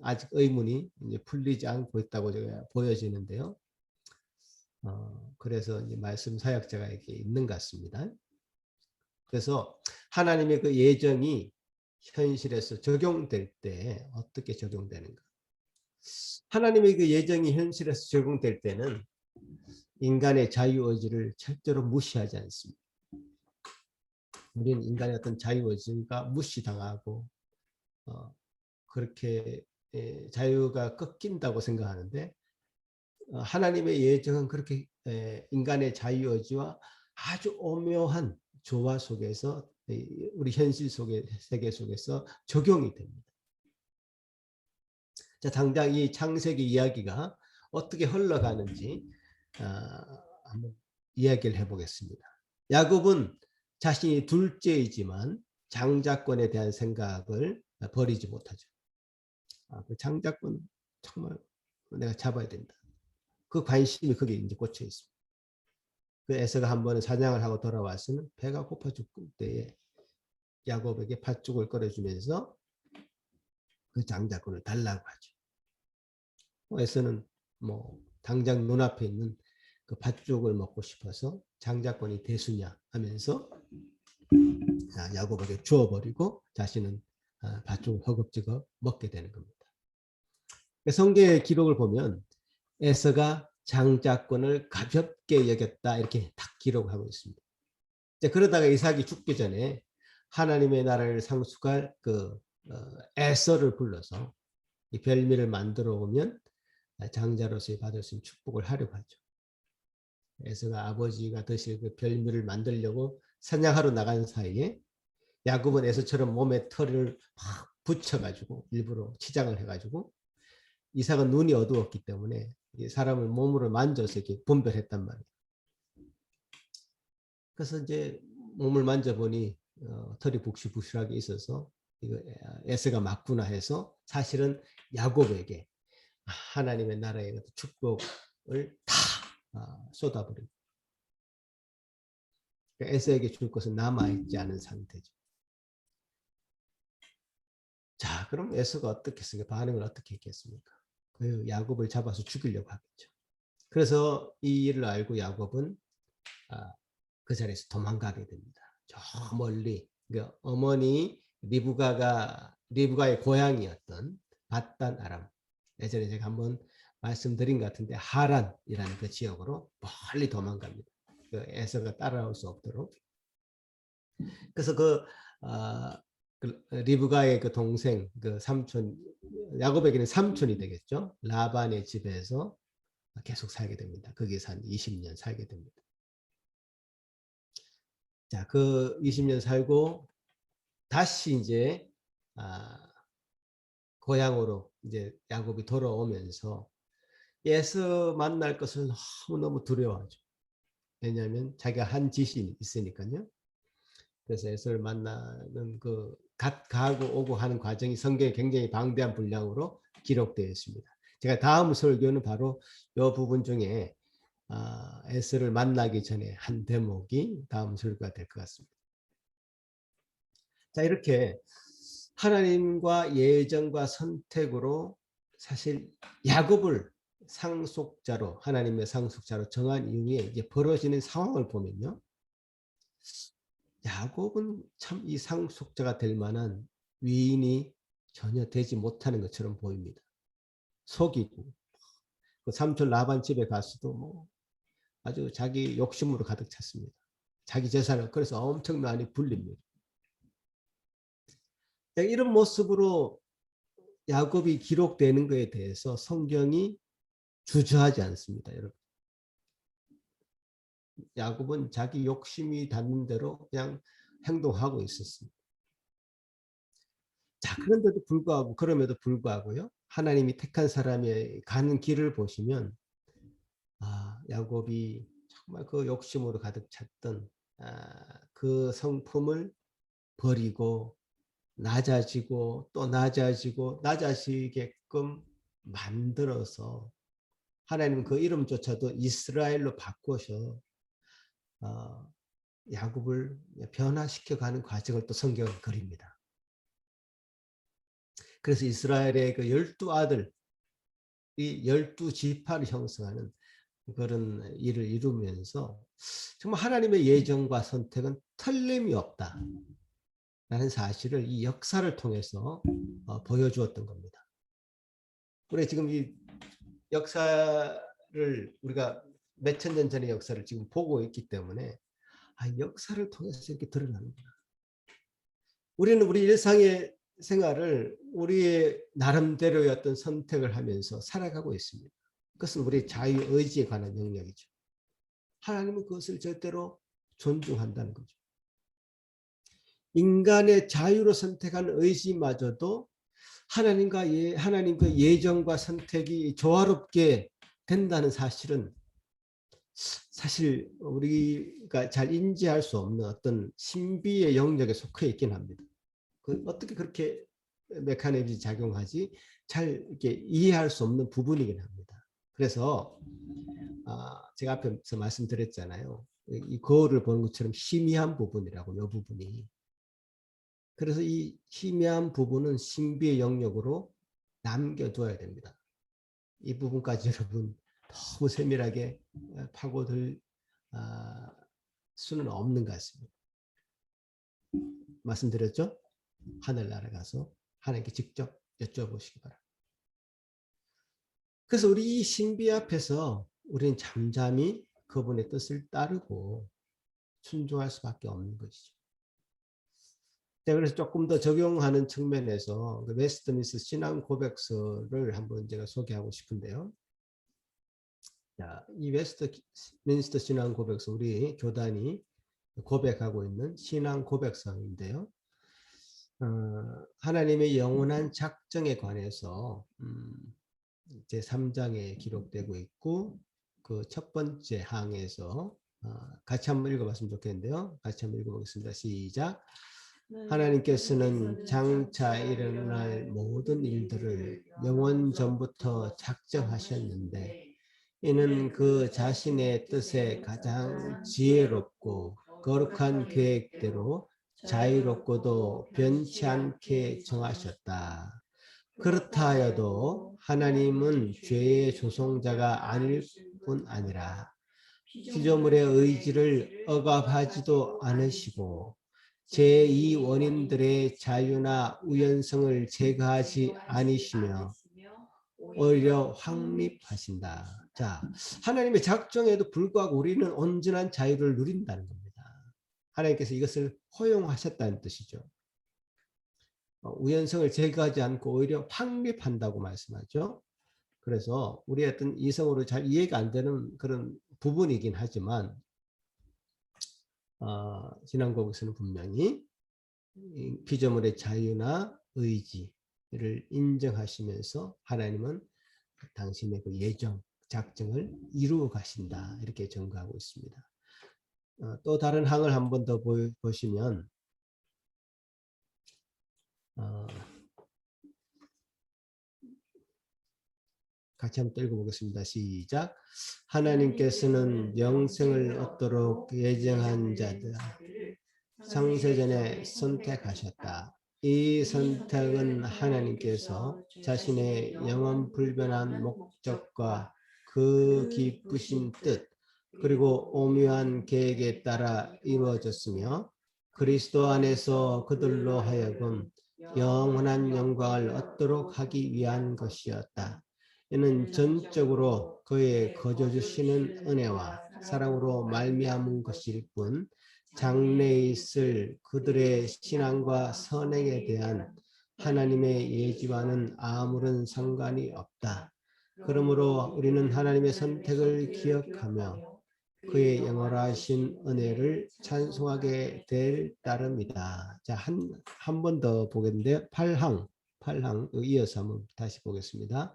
아직 의문이 이제 풀리지 않고 있다고 제가 보여지는데요. 그래서 이제 말씀 사역자가 이렇게 있는 것 같습니다. 그래서 하나님의 그 예정이 현실에서 적용될 때 어떻게 적용되는가? 하나님의 그 예정이 현실에서 적용될 때는 인간의 자유의지를 절대로 무시하지 않습니다. 우리는 인간의 어떤 자유의지가 무시당하고 그렇게 자유가 꺾인다고 생각하는데, 하나님의 예정은 그렇게 인간의 자유의지와 아주 오묘한 조화 속에서 우리 현실 속의 세계 속에서 적용이 됩니다. 자, 당장 이 창세기 이야기가 어떻게 흘러가는지 한번 이야기를 해보겠습니다. 야곱은 자신이 둘째이지만 장자권에 대한 생각을 버리지 못하죠. 그 장자권 정말 내가 잡아야 된다. 그 관심이 거기에 이제 꽂혀 있습니다. 그 에서가 한 번은 사냥을 하고 돌아와서는 배가 고파 죽을 때에 야곱에게 팥죽을 끓여주면서 그 장자권을 달라고 하죠. 에서는 당장 눈앞에 있는 그 밭죽을 먹고 싶어서 장자권이 대수냐 하면서 야곱에게 주어버리고 자신은 밭죽을 허겁지겁 먹게 되는 겁니다. 성경의 기록을 보면 에서가 장자권을 가볍게 여겼다 이렇게 딱 기록하고 있습니다. 그러다가 이삭이 죽기 전에 하나님의 나라를 상속할 그 에서를 불러서 이 별미를 만들어 오면 장자로서 받을 수 있는 축복을 하려고 하죠. 에서가 아버지가 드실 그 별미를 만들려고 사냥하러 나간 사이에 야곱은 에서처럼 몸에 털을 막 붙여가지고 일부러 치장을 해가지고 이삭은 눈이 어두웠기 때문에 사람을 몸으로 만져서 이렇게 분별했단 말이에요. 그래서 이제 몸을 만져보니 털이 북실북실하게 있어서 이거 에서가 맞구나 해서 사실은 야곱에게 하나님의 나라의 축복을 다 쏟아버리고 에서에게 줄 것은 남아있지 않은 상태죠. 자, 그럼 에서가 어떻게 했습니까? 반응을 어떻게 했겠습니까? 그 야곱을 잡아서 죽이려고 하겠죠. 그래서 이 일을 알고 야곱은 그 자리에서 도망가게 됩니다. 저 멀리 어머니 리브가의 고향이었던 밧단 아람, 예전에 제가 한번 말씀드린 것 같은데 하란이라는 그 지역으로 멀리 도망갑니다. 그 에서가 따라올 수 없도록. 그래서 그 리브가의 그 동생, 그 삼촌, 야곱에게는 삼촌이 되겠죠. 라반의 집에서 계속 살게 됩니다. 거기서 한 20년 살게 됩니다. 자, 그 20년 살고 다시 이제 고향으로 이제 야곱이 돌아오면서 에서 만날 것을 너무너무 두려워하죠. 왜냐하면 자기가 한 짓이 있으니까요. 그래서 에서를 만나는 그 가고 오고 하는 과정이 성경에 굉장히 방대한 분량으로 기록되어 있습니다. 제가 다음 설교는 바로 이 부분 중에 에서를 만나기 전에 한 대목이 다음 설교가 될 것 같습니다. 자, 이렇게 하나님과 예정과 선택으로 사실 야곱을 상속자로 하나님의 상속자로 정한 이후에 이제 벌어지는 상황을 보면요. 야곱은 참 이 상속자가 될 만한 위인이 전혀 되지 못하는 것처럼 보입니다. 속이고 그 삼촌 라반 집에 가서도 뭐 아주 자기 욕심으로 가득 찼습니다. 자기 재산을 그래서 엄청 많이 불립니다. 이런 모습으로 야곱이 기록되는 것에 대해서 성경이 주저하지 않습니다, 여러분. 야곱은 자기 욕심이 닿는 대로 그냥 행동하고 있었습니다. 자, 그럼에도 불구하고요. 하나님이 택한 사람이 가는 길을 보시면 야곱이 정말 그 욕심으로 가득 찼던 그 성품을 버리고 낮아지고 또 낮아지게끔 만들어서 하나님은 그 이름조차도 이스라엘로 바꾸셔 야곱을 변화시켜가는 과정을 또 성경은 그립니다. 그래서 이스라엘의 그 12아들, 이 12지파를 형성하는 그런 일을 이루면서 정말 하나님의 예정과 선택은 틀림이 없다 라는 사실을 이 역사를 통해서 보여주었던 겁니다. 우리 지금 이 역사를 우리가 몇천 년 전의 역사를 지금 보고 있기 때문에 역사를 통해서 이렇게 드러납니다. 우리는 우리 일상의 생활을 우리의 나름대로의 어떤 선택을 하면서 살아가고 있습니다. 그것은 우리의 자유의지에 관한 영역이죠. 하나님은 그것을 절대로 존중한다는 거죠. 인간의 자유로 선택한 의지마저도 하나님과 예정과 선택이 조화롭게 된다는 사실은 사실 우리가 잘 인지할 수 없는 어떤 신비의 영역에 속해 있긴 합니다. 어떻게 그렇게 메커니즘이 작용하지 잘 이렇게 이해할 수 없는 부분이긴 합니다. 그래서 제가 앞에서 말씀드렸잖아요. 이 거울을 보는 것처럼 희미한 부분이라고, 이 부분이. 그래서 이 희미한 부분은 신비의 영역으로 남겨둬야 됩니다. 이 부분까지 여러분 너무 세밀하게 파고들 수는 없는 것 같습니다. 말씀드렸죠? 하늘나라 가서 하나님께 직접 여쭤보시기 바랍니다. 그래서 우리 이 신비 앞에서 우리는 잠잠히 그분의 뜻을 따르고 순종할 수밖에 없는 것이죠. 네, 그래서 조금 더 적용하는 측면에서 웨스트민스터 신앙 고백서를 한번 제가 소개하고 싶은데요. 자, 이 웨스트민스터 신앙 고백서, 우리 교단이 고백하고 있는 신앙 고백서인데요. 하나님의 영원한 작정에 관해서 제3장에 기록되고 있고, 그 첫 번째 항에서 같이 한번 읽어봤으면 좋겠는데요. 같이 한번 읽어보겠습니다. 시작. 하나님께서는 장차 일어날 모든 일들을 영원 전부터 작정하셨는데, 이는 그 자신의 뜻에 가장 지혜롭고 거룩한 계획대로 자유롭고도 변치 않게 정하셨다. 그렇다 하여도 하나님은 죄의 조성자가 아닐 뿐 아니라 피조물의 의지를 억압하지도 않으시고 제2 원인들의 자유나 우연성을 제거하지 않으시며 오히려 확립하신다. 자, 하나님의 작정에도 불구하고 우리는 온전한 자유를 누린다는 겁니다. 하나님께서 이것을 허용하셨다는 뜻이죠. 우연성을 제거하지 않고 오히려 확립한다고 말씀하죠. 그래서 우리 어떤 이성으로 잘 이해가 안 되는 그런 부분이긴 하지만 신앙고백서는 분명히 피조물의 자유나 의지를 인정하시면서 하나님은 당신의 그 예정, 작정을 이루어 가신다. 이렇게 전가하고 있습니다. 또 다른 항을 한 번 더 보시면 같이 한번 읽어보겠습니다. 시작. 하나님께서는 영생을 얻도록 예정한 자들 창세전에 선택하셨다. 이 선택은 하나님께서 자신의 영원 불변한 목적과 그 기쁘신 뜻 그리고 오묘한 계획에 따라 이루어졌으며 그리스도 안에서 그들로 하여금 영원한 영광을 얻도록 하기 위한 것이었다. 이는 전적으로 그의 거저 주시는 은혜와 사랑으로 말미암은 것일 뿐 장래에 있을 그들의 신앙과 선행에 대한 하나님의 예지와는 아무런 상관이 없다. 그러므로 우리는 하나님의 선택을 기억하며 그의 영원하신 은혜를 찬송하게 될 따름이다. 자, 한 번 더 보겠는데요. 8항 이어서 한번 다시 보겠습니다.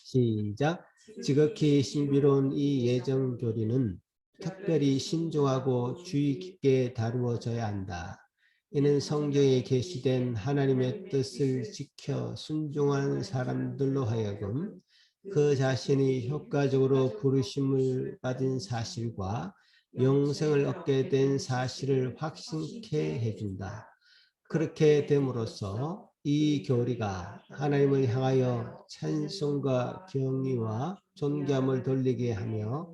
시작. 지극히 신비로운 이 예정 교리는 특별히 신중하고 주의 깊게 다루어져야 한다. 이는 성경에 게시된 하나님의 뜻을 지켜 순종한 사람들로 하여금 그 자신이 효과적으로 부르심을 받은 사실과 영생을 얻게 된 사실을 확신케 해준다. 그렇게 됨으로써 이 교리가 하나님을 향하여 찬송과 경의와 존경을 돌리게 하며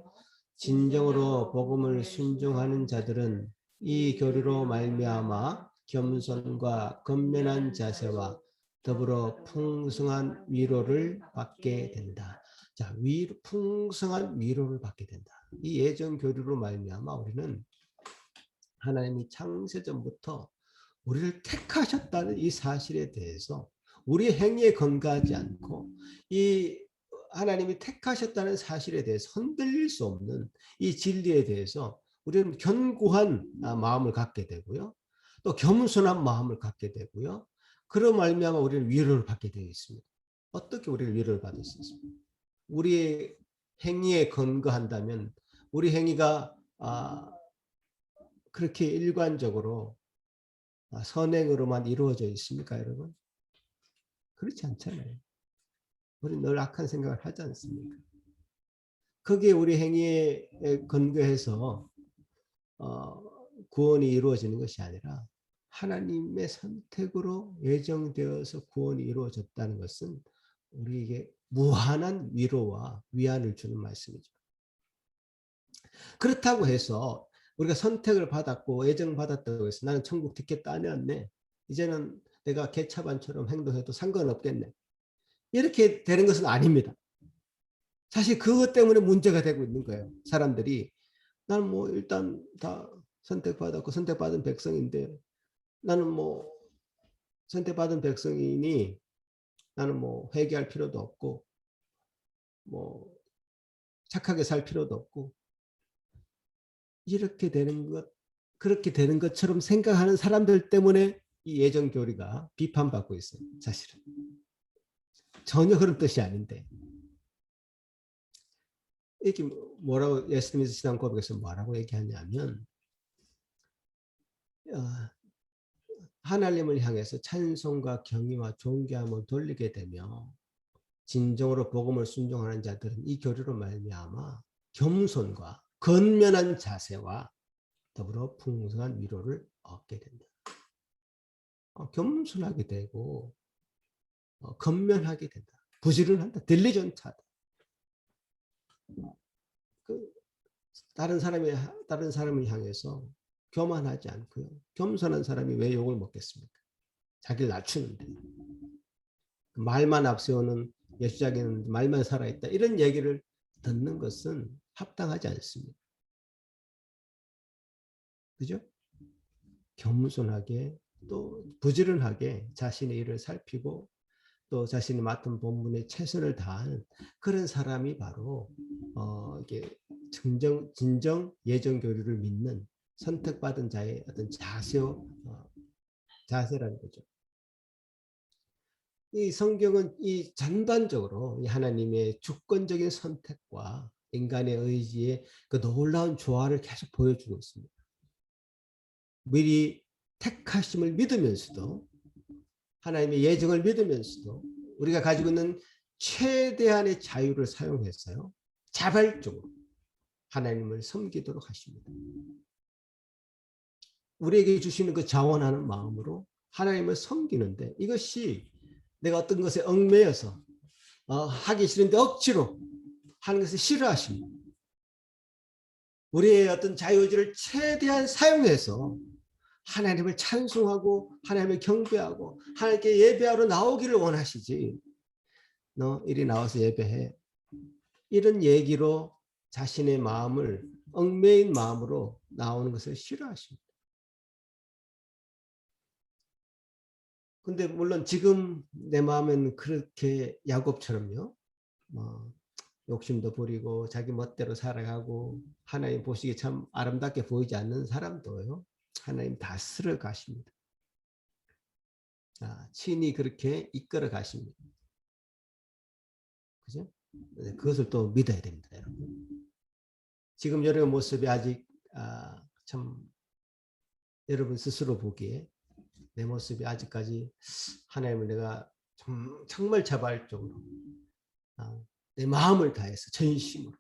진정으로 복음을 순종하는 자들은 이 교리로 말미암아 겸손과 건면한 자세와 더불어 풍성한 위로를 받게 된다. 자, 풍성한 위로를 받게 된다. 이 예정 교리로 말미암아 우리는 하나님이 창세전부터 우리를 택하셨다는 이 사실에 대해서 우리 행위에 건가하지 않고 이 하나님이 택하셨다는 사실에 대해서 흔들릴 수 없는 이 진리에 대해서 우리는 견고한 마음을 갖게 되고요. 또 겸손한 마음을 갖게 되고요. 그런 말미암아 우리는 위로를 받게 되어 있습니다. 어떻게 우리를 위로를 받을 수 있습니까? 우리의 행위에 근거한다면 우리 행위가 그렇게 일관적으로 선행으로만 이루어져 있습니까, 여러분? 그렇지 않잖아요. 우리는 늘 악한 생각을 하지 않습니까? 거기에 우리 행위에 근거해서 구원이 이루어지는 것이 아니라 하나님의 선택으로 예정되어서 구원이 이루어졌다는 것은 우리에게 무한한 위로와 위안을 주는 말씀이죠. 그렇다고 해서 우리가 선택을 받았고 애정받았다고 해서 나는 천국 티켓 따냈네. 이제는 내가 개차반처럼 행동해도 상관없겠네. 이렇게 되는 것은 아닙니다. 사실 그것 때문에 문제가 되고 있는 거예요. 사람들이 나는 뭐 일단 다 선택받았고 선택받은 백성인데 나는 뭐 선택받은 백성이니 나는 뭐 회개할 필요도 없고 뭐 착하게 살 필요도 없고 이렇게 되는 것 그렇게 되는 것처럼 생각하는 사람들 때문에 이 예정 교리가 비판받고 있어요. 사실은 전혀 그런 뜻이 아닌데 이렇게 뭐라고 예수님의 신앙 고백에서 뭐라고 얘기하냐면 하나님을 향해서 찬송과 경의와 존귀함을 돌리게 되며 진정으로 복음을 순종하는 자들은 이 교리로 말미암아 겸손과 건면한 자세와 더불어 풍성한 위로를 얻게 된다. 겸손하게 되고 건면하게 된다. 부지런하다. 딜리전트하다. 다른 사람을 향해서 교만하지 않고요. 겸손한 사람이 왜 욕을 먹겠습니까? 자기를 낮추는데. 말만 앞세우는 예수자기는 말만 살아있다. 이런 얘기를 듣는 것은 합당하지 않습니다. 그죠? 겸손하게 또 부지런하게 자신의 일을 살피고 또 자신이 맡은 본분에 최선을 다하는 그런 사람이 바로 이게 진정 예정 교리를 믿는 선택받은 자의 어떤 자세라는 거죠. 이 성경은 이 전반적으로 이 하나님의 주권적인 선택과 인간의 의지의 그 놀라운 조화를 계속 보여주고 있습니다. 미리 택하심을 믿으면서도 하나님의 예정을 믿으면서도 우리가 가지고 있는 최대한의 자유를 사용해서요. 자발적으로 하나님을 섬기도록 하십니다. 우리에게 주시는 그 자원하는 마음으로 하나님을 섬기는데 이것이 내가 어떤 것에 얽매여서 하기 싫은데 억지로 하는 것을 싫어하십니다. 우리의 어떤 자유의지를 최대한 사용해서 하나님을 찬송하고 하나님을 경배하고 하나님께 예배하러 나오기를 원하시지. 너 이리 나와서 예배해. 이런 얘기로 자신의 마음을 얽매인 마음으로 나오는 것을 싫어하십니다. 근데 물론 지금 내 마음에는 그렇게 야곱처럼요. 욕심도 부리고 자기 멋대로 살아가고 하나님 보시기에 참 아름답게 보이지 않는 사람도요. 하나님 다스려 가십니다. 친히 그렇게 이끌어 가십니다. 그죠? 그것을 또 믿어야 됩니다, 여러분. 지금 여러분 모습이 아직 참 여러분 스스로 보기에 내 모습이 아직까지 하나님을 내가 정말 자발적으로 내 마음을 다해서 전심으로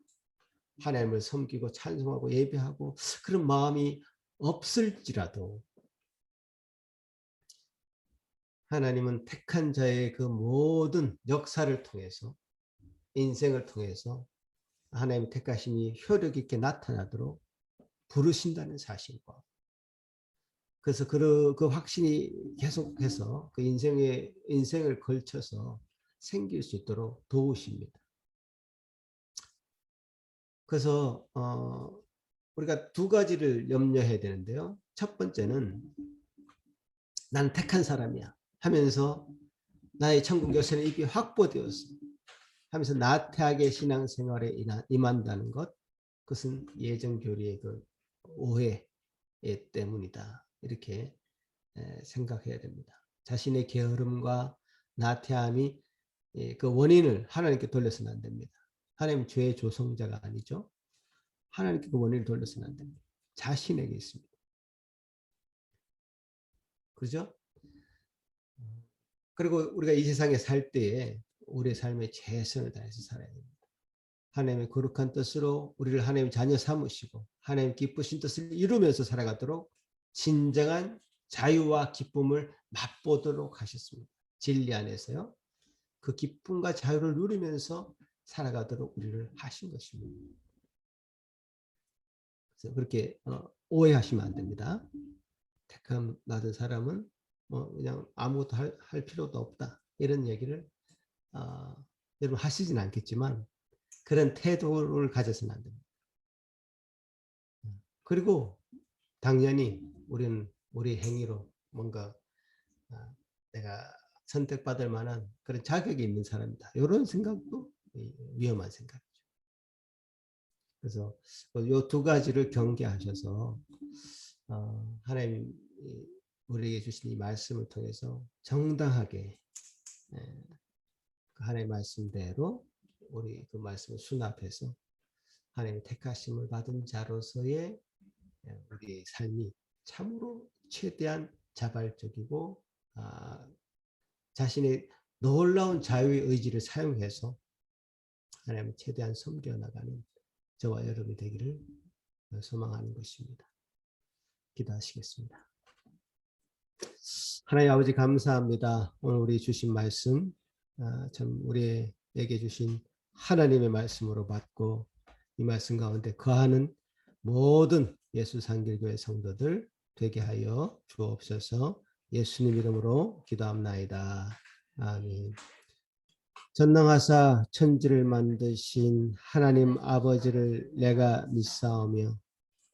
하나님을 섬기고 찬송하고 예배하고 그런 마음이 없을지라도 하나님은 택한 자의 그 모든 역사를 통해서 인생을 통해서 하나님의 택하심이 효력 있게 나타나도록 부르신다는 사실과 그래서 그 확신이 계속해서 그 인생을 걸쳐서 생길 수 있도록 도우십니다. 그래서 우리가 두 가지를 염려해야 되는데요. 첫 번째는 난 택한 사람이야 하면서 나의 천국 요새는 이미 확보되었어 하면서 나태하게 신앙생활에 임한다는 것, 그것은 예정교리의 그 오해 때문이다. 이렇게 생각해야 됩니다. 자신의 게으름과 나태함이 그 원인을 하나님께 돌려서는 안 됩니다. 하나님 죄의 조성자가 아니죠. 하나님께 그 원인을 돌려서는 안 됩니다. 자신에게 있습니다. 그죠? 그리고 우리가 이 세상에 살 때에 우리의 삶에 최선을 다해서 살아야 됩니다. 하나님의 거룩한 뜻으로 우리를 하나님의 자녀 삼으시고 하나님 기쁘신 뜻을 이루면서 살아가도록 진정한 자유와 기쁨을 맛보도록 하셨습니다. 진리 안에서요. 그 기쁨과 자유를 누리면서 살아가도록 우리를 하신 것입니다. 그래서 그렇게 오해하시면 안 됩니다. 택함 받은 사람은 그냥 아무것도 할 필요도 없다 이런 얘기를 여러분 하시진 않겠지만 그런 태도를 가져서는 안 됩니다. 그리고 당연히 우리는 우리 행위로 뭔가 내가 선택받을 만한 그런 자격이 있는 사람이다. 이런 생각도 위험한 생각이죠. 그래서 이 두 가지를 경계하셔서 하나님 우리에게 주신 이 말씀을 통해서 정당하게 하나님의 말씀대로 우리 그 말씀을 수납해서 하나님의 택하심을 받은 자로서의 우리의 삶이 참으로 최대한 자발적이고 자신의 놀라운 자유의 의지를 사용해서 하나님을 최대한 섬겨나가는 저와 여러분이 되기를 소망하는 것입니다. 기도하시겠습니다. 하나님 아버지 감사합니다. 오늘 우리 주신 말씀 참 우리에게 주신 하나님의 말씀으로 받고 이 말씀 가운데 거하는 모든 예수 상길교회 성도들 되게 하여 주옵소서. 예수님 이름으로 기도합나이다. 아멘. 전능하사 천지를 만드신 하나님 아버지를 내가 믿사오며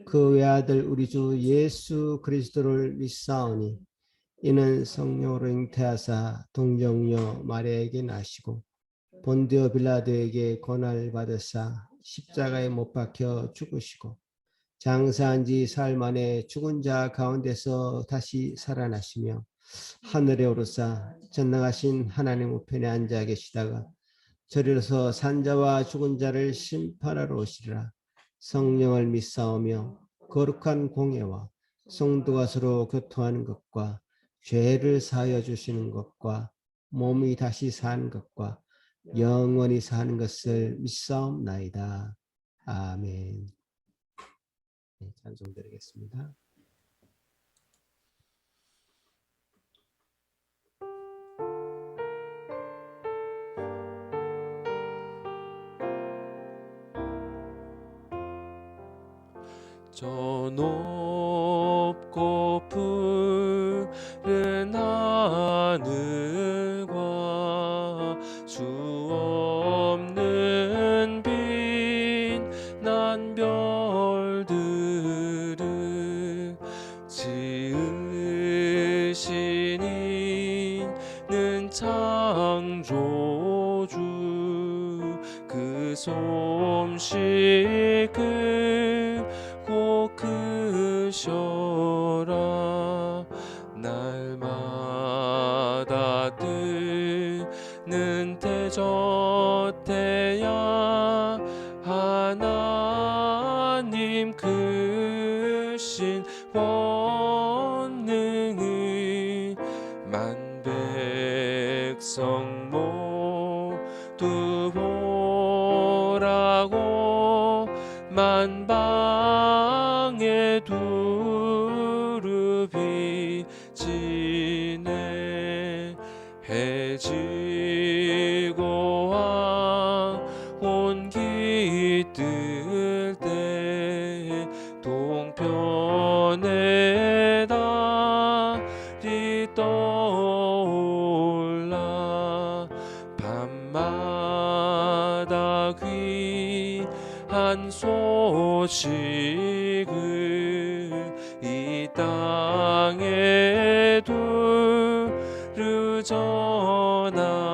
그 외아들 우리 주 예수 그리스도를 믿사오니 이는 성령으로 잉태하사 동정녀 마리아에게 나시고 본디오 빌라도에게 고난을 받으사 십자가에 못 박혀 죽으시고 장사한 지 사흘 만에 죽은 자 가운데서 다시 살아나시며 하늘에 오르사 전능하신 하나님 우편에 앉아 계시다가 저리로서 산자와 죽은 자를 심판하러 오시리라. 성령을 믿사오며 거룩한 공예와 성도가 서로 교통하는 것과 죄를 사하여 주시는 것과 몸이 다시 사는 것과 영원히 사는 것을 믿사옵나이다. 아멘. 네, 찬송 드리겠습니다. 저 높고 푸른 하늘과 수 없는 빛난 별들을 지으신 이는 창조주 그 솜씨 크셔라. 날마다 뜨는 대저태야 하나님 크신 권능의 만백성 모두 보라고 만방에 두루 비치네. 해지고 황혼기 뜰 때 동편에 달이 떠올라. 밤마다 귀한 소식을 이 땅에 두루 전하네.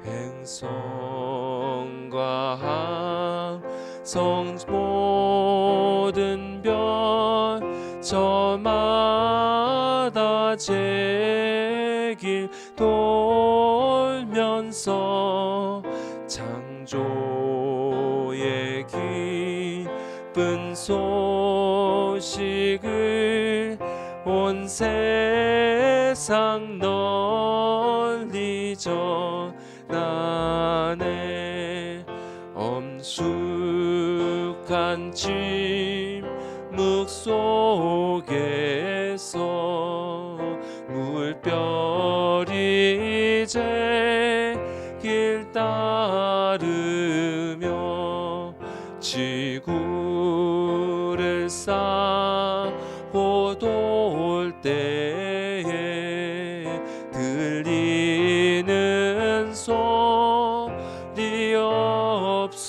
행성과 항성 모든 별 저마다 제길 돌면서 창조의 기쁜 소식을 온 세상 널리 전하네. 엄숙한 침묵 속에서 물결이 이제 길 따르며 지구를 싸고 돌 때에 들리는 소리 없어도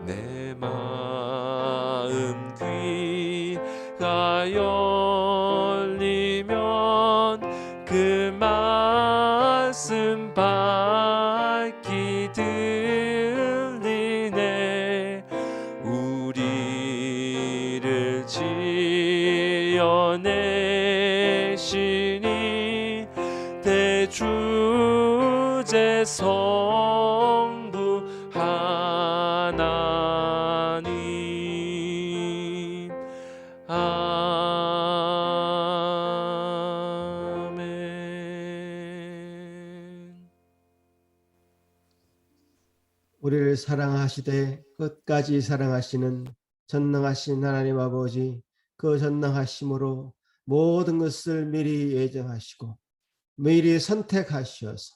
내 마음 귀가 열리면 그 말씀 밝히 들리네. 우리를 지어내시니 대주제 성부 하나님. 아멘. 우리를 사랑하시되 끝까지 사랑하시는 전능하신 하나님 아버지, 그 전능하심으로 모든 것을 미리 예정하시고 미리 선택하셔서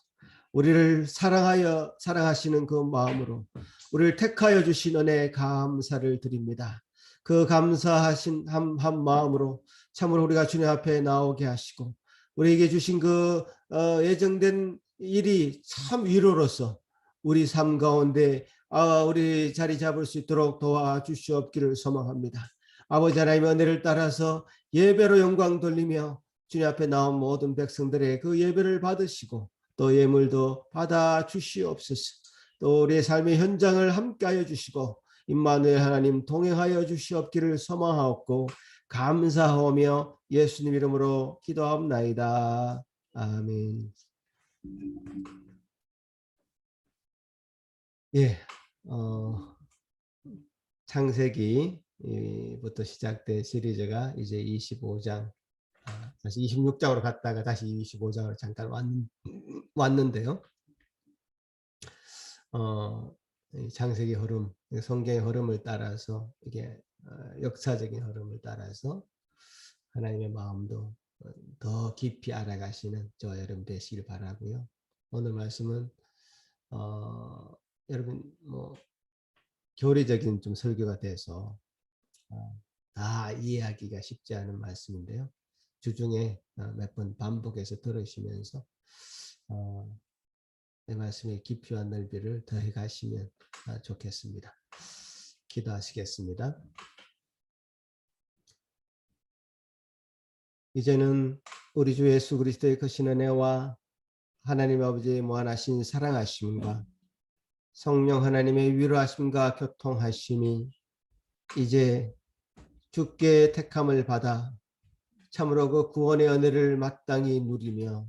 우리를 사랑하시는 그 마음으로 우리를 택하여 주신 은혜에 감사를 드립니다. 그 감사하신 한 마음으로 참으로 우리가 주님 앞에 나오게 하시고 우리에게 주신 그 예정된 일이 참 위로로서 우리 삶 가운데 우리 자리 잡을 수 있도록 도와주시옵기를 소망합니다. 아버지 하나님의 은혜를 따라서 예배로 영광 돌리며 주님 앞에 나온 모든 백성들의 그 예배를 받으시고 또 예물도 받아 주시옵소서. 또 우리의 삶의 현장을 함께하여 주시고 임마누엘 하나님 동행하여 주시옵기를 소망하옵고 감사하오며 예수님 이름으로 기도하옵나이다. 아멘. 예, 창세기부터 시작된 시리즈가 이제 25장, 다시 26장으로 갔다가 다시 25장으로 잠깐 왔는데요. 이 창세기 흐름, 성경의 흐름을 따라서 이게 역사적인 흐름을 따라서 하나님의 마음도 더 깊이 알아가시는 저와 여러분 되시길 바라고요. 오늘 말씀은 여러분 뭐 교리적인 좀 설교가 돼서 다 이해하기가 쉽지 않은 말씀인데요. 주중에 몇 번 반복해서 들으시면서 내 말씀의 깊이와 넓이를 더해 가시면 좋겠습니다. 기도하시겠습니다. 이제는 우리 주 예수 그리스도의 크신 은혜와 하나님 아버지의 무한하신 사랑하심과 성령 하나님의 위로하심과 교통하심이 이제 주께 택함을 받아 참으로 그 구원의 은혜를 마땅히 누리며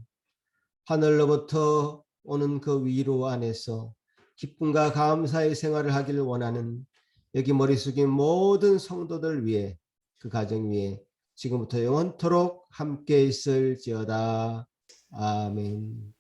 하늘로부터 오는 그 위로 안에서 기쁨과 감사의 생활을 하기를 원하는 여기 머리 숙인 모든 성도들 위해 그 가정 위에 지금부터 영원토록 함께 있을지어다. 아멘.